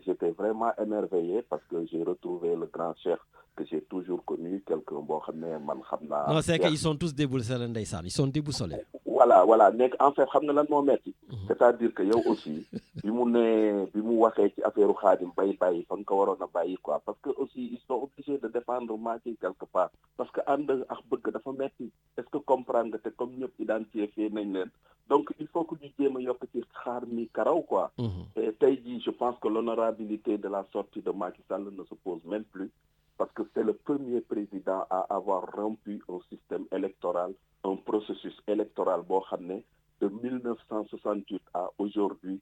j'étais vraiment émerveillé parce que j'ai retrouvé le grand chef que j'ai toujours connu, quelqu'un bon xamné man xamna. Non, c'est qu'ils sont tous déboussolés ndeyssan, ils sont déboussolés. Voilà, nek en fait xamna lan mo metti, c'est-à-dire que yow aussi bi mu waxé ci affaireu Khadim bay fan ko warona bayyi quoi parce que aussi ils sont obligés de défendre Macky quelque part parce que and ak bëgg dafa metti. Est-ce que comprendre que comme ñëpp identifié nañ leen donc il faut que ñu jéem a yokk ci xaar mi karaw quoi. Et tey jii je pense que l'honorabilité de la sortie de Macky Sall ne se pose même plus parce que c'est le premier président à avoir rompu un système électoral, un processus électoral boo xam ne de 1968 à aujourd'hui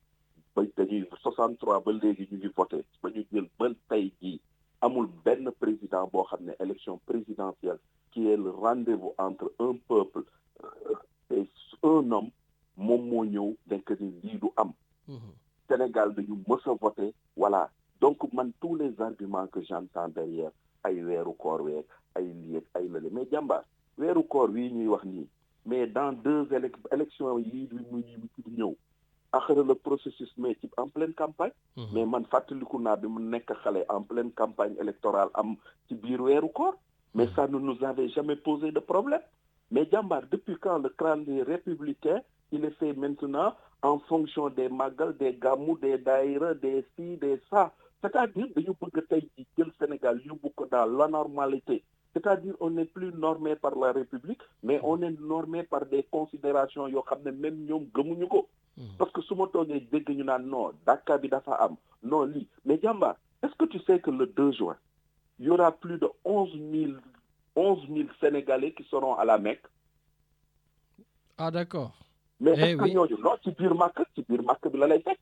ba dañuy 63 ba léegi ñu ngi voté ba ñu jël ba tey jii amul benn président boo xam ne élection présidentielle qui est le rendez-vous entre un peuple et un homme moom moo ñëw denk ni lii du am. Sénégal dañu mës a voté voilà donc man tous les arguments que j'entends derrière ay weeru koor week ay lii ay lële mais jàmbaar weeru koor wii ñuy wax nii mais dans 2 élections yi di ñëw axara le processus mais ci en pleine campagne mais man fàttaliku naa bi mu nekk xale en pleine campagne électorale am ci biir weeru koor mais ça ne nous avait jamais posé de problème mais jàmbaar depuis quand le calendrier républicain il est fait maintenant en fonction des magal des gamou des daïra des ci des ça c'est-à-dire dañu bëgg tey ji jël Sénégal yóbbu ko dans l'anormalité c'est-à-dire on n'est plus normé par la République mais on est normé par des considérations yoo xam ne même ñoom gëmuñu ko parce que su ma toogee dégg ñu naan non Dakar bi dafa am non lii mais jàmbaar est-ce que tu sais que le 2 juin il y aura plus de 11 000 Sénégalais qui seront à la Mecque. Ah d'accord. Mais est-ce que ñooñu non ci biir Makka bi la lay fekk.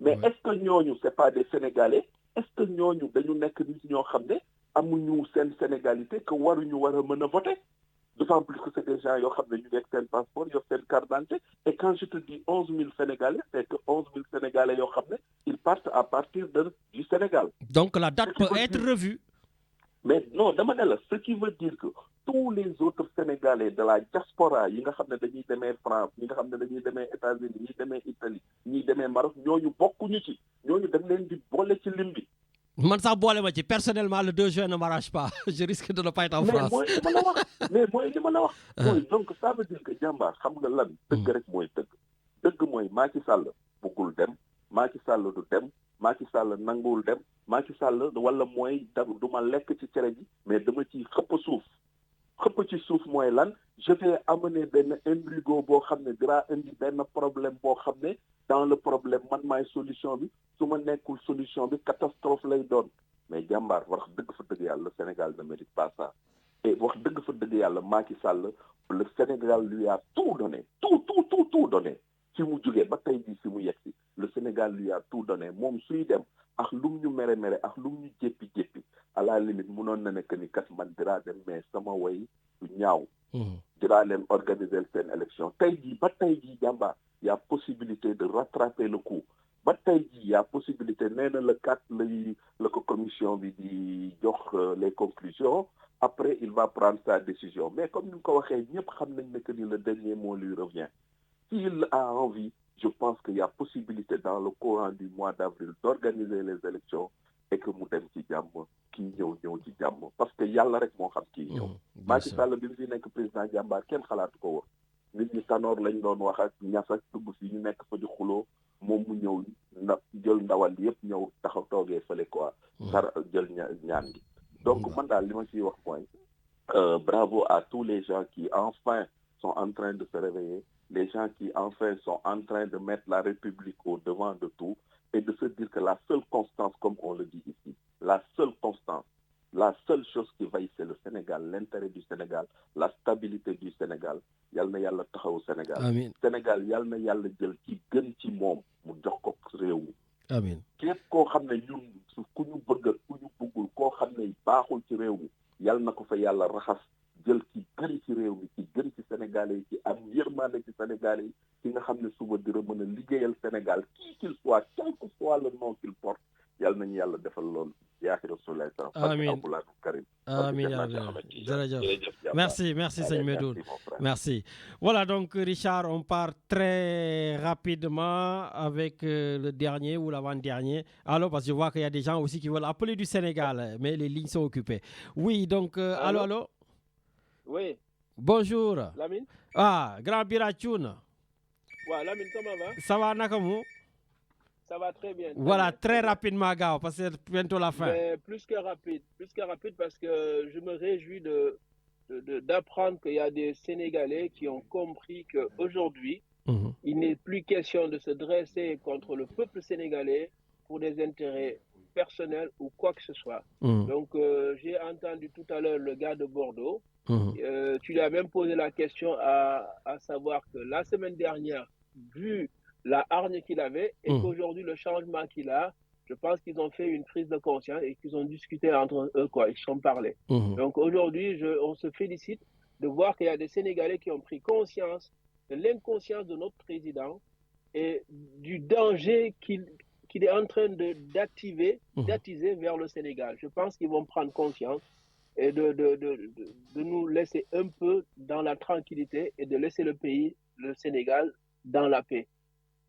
Mais est-ce que ñooñu c'est pas des Sénégalais est-ce que ñooñu dañu nekk nit ñoo xam ne amuñu seen sénégalité que waruñu war a mën a voter d'autant plus que c'est des gens yoo xam ne ñu nekk seen passeport yoo seen carte d'identité et quand je te dis 11 000 Sénégalais c'est que 11 000 Sénégalais yoo xam ne ils partent à partir du Sénégal. Donc la date peut être revue. Mais non dama ne la ce qui veut dire que tous les autres Sénégalais de la diaspora yi nga xam ne dañuy demee France ñi nga xam ne dañuy demee États-Unis ñi demee Italie ñi demee Maroc ñooñu bokkuñu ci ñooñu dañ leen di boole ci lim bi. Man sax boole ma ci personnellement le 2 juin ne m'arrange pas je risque de ne pas être en France. mais mooy li ma la wax. mooy donc ça veut dire que jàmbaar xam nga lan dëgg rek mooy dëgg mooy Macky Sall bëggul dem Macky Sall du dem Macky Sall nanguwul dem Macky Sall wala mooy du ma lekk ci cere ji mais dama ciy xëpp ci suuf mooy lan je vais amener benn imbrigo boo xam ne dira indi benn problème boo xam ne dans le problème man maay solution bi su ma nekkul solution bi catastrophe lay doon mais jàmbaar wax dëgg fa dëgg yàlla le Sénégal ne mérite pas ça et wax dëgg fa dëgg yàlla Macky Sall le Sénégal lui a tout donné tout donné fi mu jógee ba tey jii fi mu yegg si le Sénégal lui a tout donné moom suy dem ak lum ñu mere ak lum ñu jéppi à la limite mënoon na nekk ni kat man diraa dem mais sama way du ñaaw diraa leen organiser seen élection tey jii ba tey jii jàmbaar y a possibilité de rattraper le coup ba tey jii y a possibilité nee na le 4 la ko commission bi di jox les conclusions après il va prendre sa décision mais comme ni mu ko waxee ñëpp xam nañ ne que ni le dernier mot lui revient s'il a envie je pense qu'il y a possibilité dans le courant du mois d'avril d'organiser les élections et que mu dem ci jàmm kii ñëw ci jàmm parce que yàlla rek moo xam kii ñëw Macky Sall bi mu fi nekk président jàmbaar kenn xalaatu ko woon nit ñi Tanor lañ doon wax ak Niass ak dugg si ñu nekk fa di xuloo moom mu ñëw jël ndawal yëpp ñëw taxaw toogee fële quoi xar jël ñaan gi donc man daal li ma ciy wax mooy bravo à tous les gens qui enfin sont en train de se réveiller les gens qui enfin sont en train de mettre la République au devant de tout et de se dire que la seule constance, comme on le dit ici, la seule constance, la seule chose qui vaille, c'est le Sénégal, l'intérêt du Sénégal, la stabilité du Sénégal. Yal na yàlla taxaw Sénégal. Amiin. Sénégal yal na yàlla jël ci gën ci moom mu jox ko réew mi. Amiin. Képp koo xam ne ñun ku ñu bëgg ku ñu bëggul koo xam ne baaxul ci réew mi yal na ko fa yàlla raxas jël ci gën ci réew mi ci gën ci Sénégalais yi ci am yërmande ci Sénégalais yi ki nga xam ne suba dina mën a liggéeyal Sénégal qui qu'il soit quel que soit le nom qu'il porte yal nañu yàlla defal loolu yaaki Rasulullah amiin amiin jërëjëf merci sëñ Medoune merci voilà donc Richard on part très rapidement avec le dernier ou l'avant-dernier alors parce que je vois qu'il y a des gens aussi qui veulent appeler du Sénégal mais les lignes sont occupées oui donc allô oui bonjour Lamine grand Biratchoun waaw Lamine comment va ça va naka mu ça va très bien. Voilà, très rapidement, gars, parce que c'est bientôt la fin. Mais plus que rapide parce que je me réjouis d'apprendre qu'il y a des Sénégalais qui ont compris qu'aujourd'hui, il n'est plus question de se dresser contre le peuple sénégalais pour des intérêts personnels ou quoi que ce soit. Donc, j'ai entendu tout à l'heure le gars de Bordeaux. Tu lui as même posé la question à savoir que la semaine dernière, vu la hargne qu'il avait et qu'aujourd'hui le changement qu'il a, je pense qu'ils ont fait une prise de conscience et qu'ils ont discuté entre eux, quoi, ils se sont parlé. Donc aujourd'hui, on se félicite de voir qu'il y a des Sénégalais qui ont pris conscience de l'inconscience de notre président et du danger qu'il est en train d'attiser vers le Sénégal. Je pense qu'ils vont prendre conscience et de nous laisser un peu dans la tranquillité et de laisser le pays, le Sénégal, dans la paix.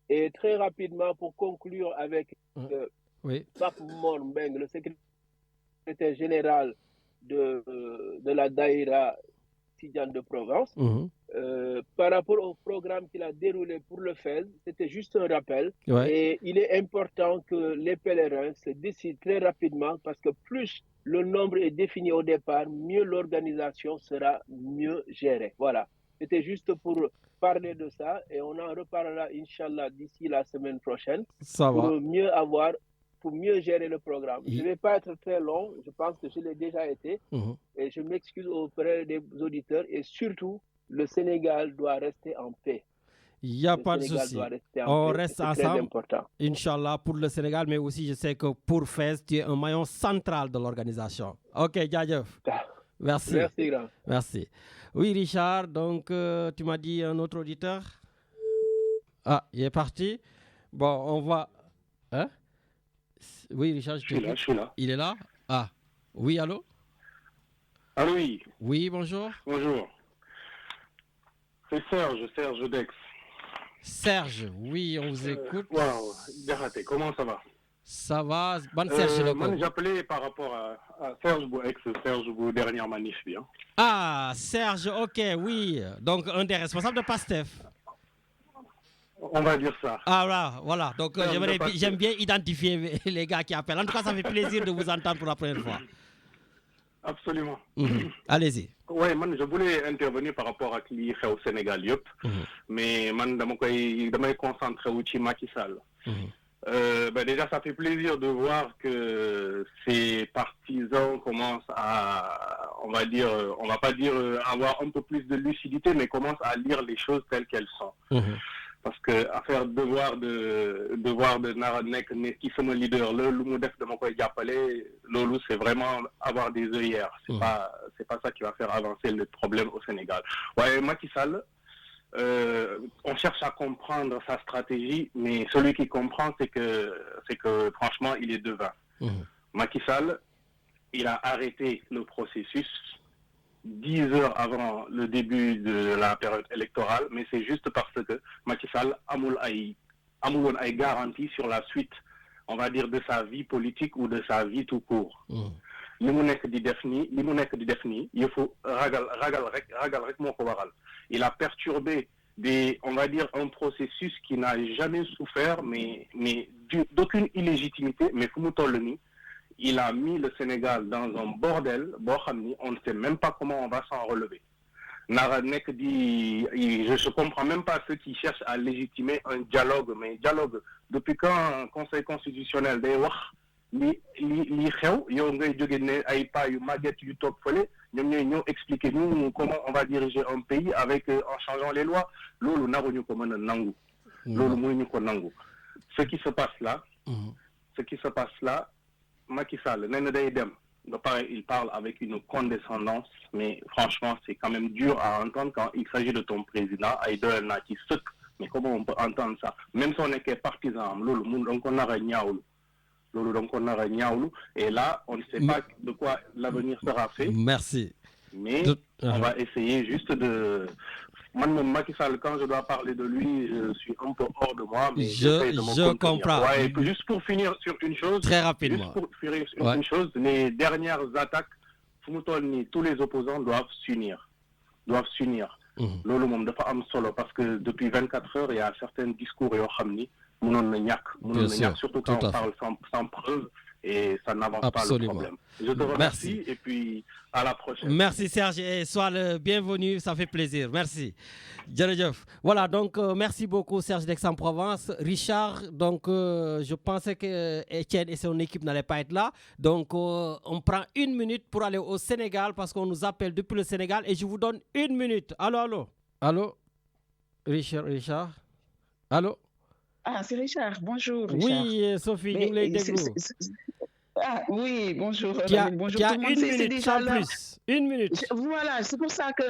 Et très rapidement, pour conclure avec Pape Mor Mbeng, le secrétaire général de la Daïra Tidjane de Provence, par rapport au programme qu'il a déroulé pour le FES, c'était juste un rappel. Et il est important que les pèlerins se décident très rapidement parce que plus le nombre est défini au départ, mieux l'organisation sera mieux gérée. Voilà. C'était juste pour parler de ça et on en reparlera, Inch'Allah, d'ici la semaine prochaine. Ça va. Pour mieux gérer le programme. Je ne vais pas être très long, je pense que je l'ai déjà été. Et je m'excuse auprès des auditeurs et surtout, le Sénégal doit rester en paix. Il n'y a pas de souci. On reste ensemble, Inch'Allah, pour le Sénégal, mais aussi je sais que pour FES, tu es un maillon central de l'organisation. Ok, Djadjeuf. Merci. Merci, grand. Merci. Oui, Richard, donc tu m'as dit un autre auditeur. Ah, il est parti. Bon, on va... Hein? Oui, Richard, je suis là. Il est là? Ah, oui, allô? Allô, oui. Oui, bonjour. Bonjour. C'est Serge Dex. Serge, oui, on vous écoute. Waouh, Diaraté, comment ça va? Ça va, bonne Serge. Moi, j'appelais par rapport à Serge Bou, ex-Serge Bou, dernière manif, bien. Ah, Serge, ok, oui. Donc, un des responsables de PASTEF. On va dire ça. Ah, voilà. Donc, j'aime bien identifier les gars qui appellent. En tout cas, ça fait plaisir de vous entendre pour la première fois. Absolument. Allez-y. Oui, je voulais intervenir par rapport à ce qui est fait au Sénégal, mais je vais me concentrer sur Macky Sall. Déjà, ça fait plaisir de voir que ces partisans commencent à, on va pas dire avoir un peu plus de lucidité, mais commencent à lire les choses telles qu'elles sont. Parce que à faire devoir de Naranek qui sont le leader, le modèle de mon collègue appelé, Lolo, c'est vraiment avoir des œillères. C'est pas ça qui va faire avancer le problème au Sénégal. Ouais, Macky Sall, on cherche à comprendre sa stratégie, mais celui qui comprend, c'est que franchement, il est devin. Macky Sall, il a arrêté le processus 10 heures avant le début de la période électorale, mais c'est juste parce que Macky Sall a garantie sur la suite, on va dire, de sa vie politique ou de sa vie tout court. Il faut il a perturbé on va dire un processus qui n'a jamais souffert, mais d'aucune illégitimité, mais il a mis le Sénégal dans un bordel, on ne sait même pas comment on va s'en relever. Naranek dit, je ne comprends même pas ceux qui cherchent à légitimer un dialogue, mais dialogue, depuis quand un conseil constitutionnel day wax li xew yow ngay jóge ne ay pas yu màgget yu toog fële ñoom ñooy ñëw expliquer nous comment on va diriger un pays avec en changeant les lois loolu naruñu ko mën a nangu loolu mënuñu ko nangu ce qui se passe là Macky Sall nee na day dem ba pare il parle avec une condescendance, mais franchement c'est quand même dur à entendre quand il s'agit de ton président ay doyal naa ci sëkk. Mais comment on peut entendre ça? Même si on est que partisan, donc on a ñaawlu. Et là, on ne sait pas de quoi l'avenir sera fait. Merci. Mais on va essayer juste de... Moi, Macky Sall, quand je dois parler de lui, je suis un peu hors de moi. Mais je comprends. Ouais, juste pour finir sur une chose... Très rapidement. Juste pour finir sur une chose, les dernières attaques, tous les opposants doivent s'unir. Lolo mom dafa am solo parce que depuis 24 heures il y a certains discours yo xamni mënon na ñak surtout quand on parle sans preuve et ça n'avance pas le problème. Je te remercie et puis à la prochaine. Merci Serge et sois le bienvenu, ça fait plaisir. Merci. Djeredjeuf. Voilà, donc merci beaucoup Serge d'Aix-en-Provence. Richard, donc je pensais que Etienne et son équipe n'allaient pas être là. Donc on prend 1 minute pour aller au Sénégal parce qu'on nous appelle depuis le Sénégal et je vous donne 1 minute. Allô Richard. Allô. Ah, c'est Richard. Bonjour, Richard. Oui, Sophie, nous les déglou. Ah, oui, bonjour. Bonjour tout le monde. 1 minute, sans plus. 1 minute. Voilà, c'est pour ça que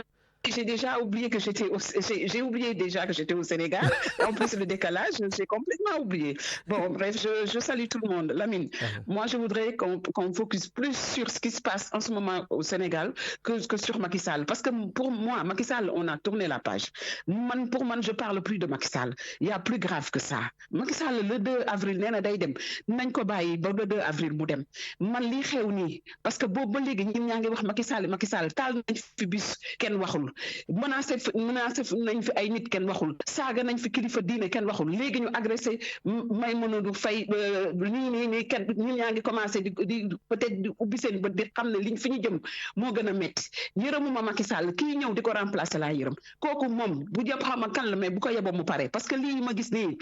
j'ai déjà oublié que j'ai oublié déjà que j'étais au Sénégal. En plus, le décalage, j'ai complètement oublié. Bon, bref, je salue tout le monde. Lamine, moi, je voudrais qu'on focus plus sur ce qui se passe en ce moment au Sénégal que sur Macky Sall. Parce que pour moi, Macky Sall, on a tourné la page. Pour moi, je parle plus de Macky Sall. Il y a plus grave que ça. Macky Sall, le 2 avril, nee na day dem nañ ko bàyyi ba le 2 avril mu dem man lii xew nii parce que boobu ba léegi ñun ñaa ngi wax Macky Sall taal nañ fi bis kenn waxul menacé nañ fi ay nit kenn waxul saaga nañ fi kilifa diine kenn waxul léegi ñu agressé Maïmouna Ndour Faye nii kenn ñun ñaa ngi commencé di peut-être di ubbi seen bët di xam ne liñ fi ñu jëm moo gën a métti yërëmuma Macky Sall kii ñëw di ko remplacer laa yërëm kooku moom bu jëpp xam kan la mais bu ko yeboo mu pare parce que lii ma gis nii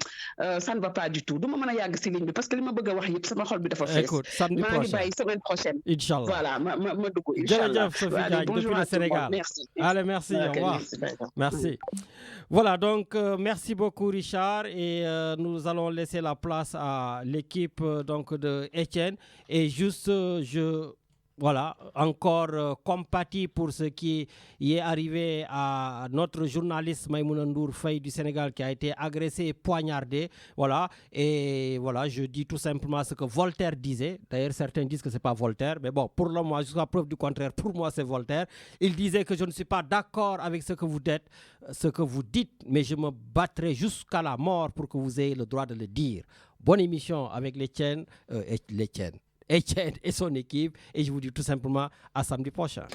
ça ne va pas du tout du ma mën a yàgg si ligne bi parce que li ma bëgg a wax yëpp sama xol bi dafa fees maa ngi bàyyi semaine prochaine Inch'Allah voilà ma dugg Inch'Allah depuis le Sénégal merci allez merci au revoir merci voilà donc merci beaucoup Richard et nous allons laisser la place à l'équipe donc de Etienne et juste voilà, encore compatis pour ce qui est arrivé à notre journaliste Maïmouna Ndour Faye du Sénégal qui a été agressé et poignardé. Voilà, et voilà, je dis tout simplement ce que Voltaire disait. D'ailleurs, certains disent que ce n'est pas Voltaire, mais bon, pour le moment, jusqu'à preuve du contraire, pour moi, c'est Voltaire. Il disait que je ne suis pas d'accord avec ce que vous dites, mais je me battrai jusqu'à la mort pour que vous ayez le droit de le dire. Bonne émission avec Etienne et son équipe et je vous dis tout simplement à samedi prochain.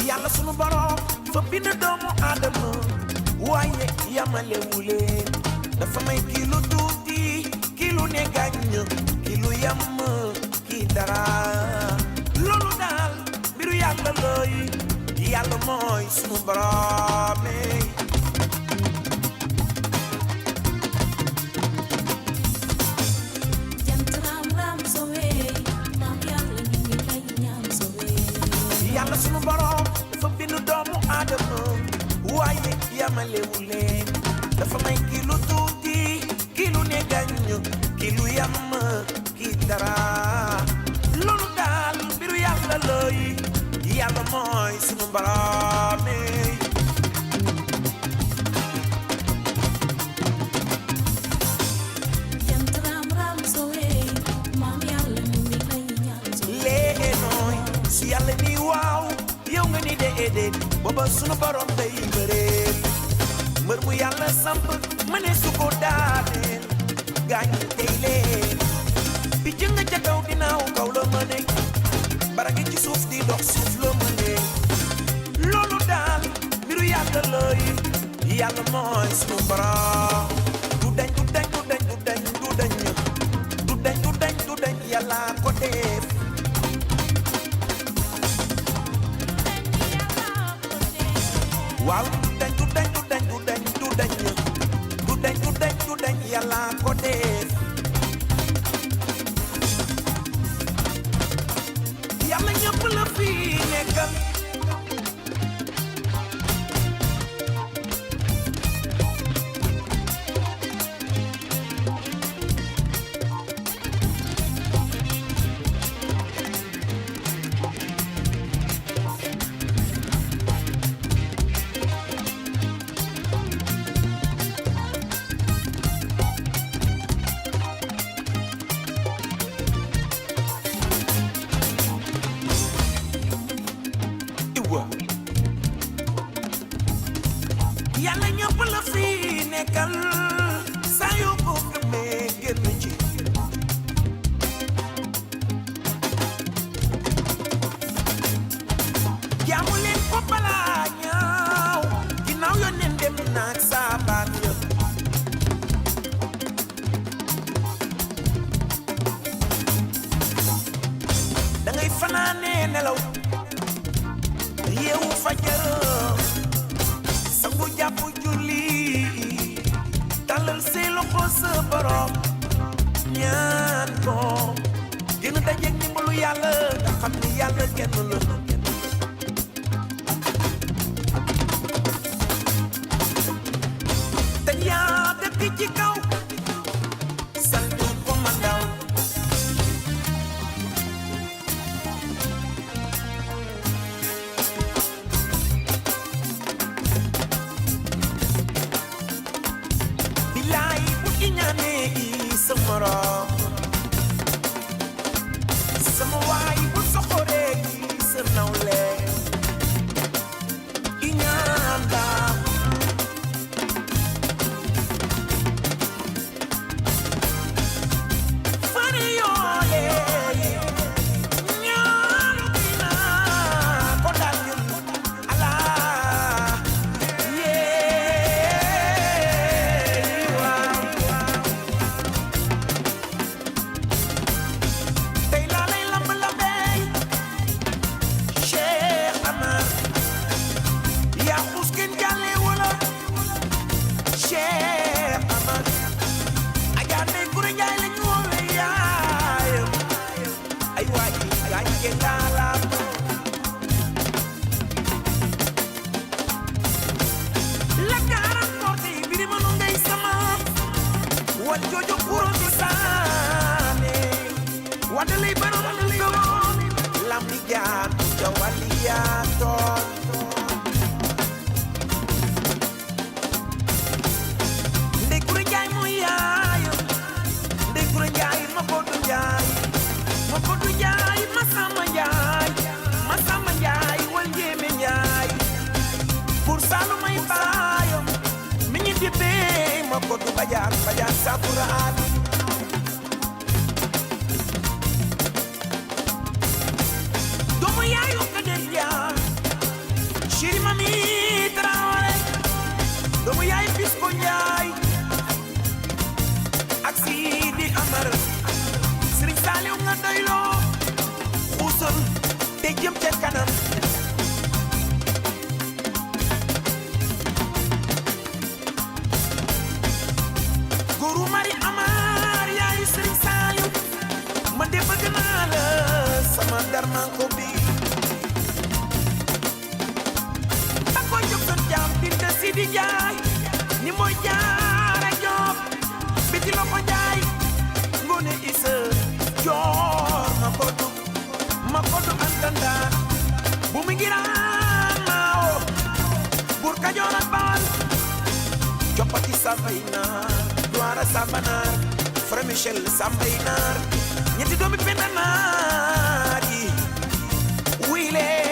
Yàlla sunu borom fa bind doomu Aadama waaye yamalewu leen dafa may kii lu tuuti kii lu ne gàññ kii lu yam dara loolu daal mbiru yàlla looy yàlla mooy sunu borom yàlla sunu borom dafa bind doomu Aadama waaye yamalewu leen dafa may kii lu tuuti kii lu ne gàññ kii lu yam kii dara loolu daal mbiru yàlla looy yàlla mooy sunu borom léegi nooy su yàlla ni waaw yow nga ni déedéet booba sunu borom day bëreel mbër mu yàlla samp ma ne su ko daaneel gaañ tey leen bi jënga ca kaw ginnaaw kaw la ma ne baragi ci suuf di dox suuf la ma ne loolu daal mbiru yàlla looy yàlla mooy sunu borom du dañ du dañ du dañ du dañ du dañ du dañ du dañ du dañ yàlla ko def waaw du dañ du dañ du dañ du dañ du dañ du dañ du dañ du dañ yàlla ko def yàlla ñëpp la fi nekkal yàlla ñëpp la fi nekkal saa yoo ko gëmee génn ci jaamu leen ko balaa ñaaw ginnaaw yónneen dem naag saabaan ya da ngay fanaanee nelaw yeewu fajar sangu jàpp julli tàllal say loxo sa borom ñaan ko gën a dajeeg ndimbalu yàlla nga xam ni yàlla kenn la ci kaw santu ko mandaw bilaay bu iñaane i sa morom sama waay bu soxoree i sa nawle iñaan daa Bajaan sapuraan doomu yaayu ka der yaa Chéri Mami Traoré doomu yaay Bisco Njaay ak Sidi Amar Sëriñ Saaliw nga doyloo xuusal te jëm ca kanam Guru Mari Amar yaay Sëriñ Saaliw man de bëgg naa la sama darman ko bi ako jóg sa jaam binta Sidi Njaay ni mooy jaara Joob biti lo ko Njaay Ngoone Isa joor ma ko du antandaan bu mi ngiraan maawo Buur Kajoor ak Bawal coppati Sambay-Naar Duara Samba-Naar Fra Michel Sambay-Naar ñetti doomi Penda Naar yi wile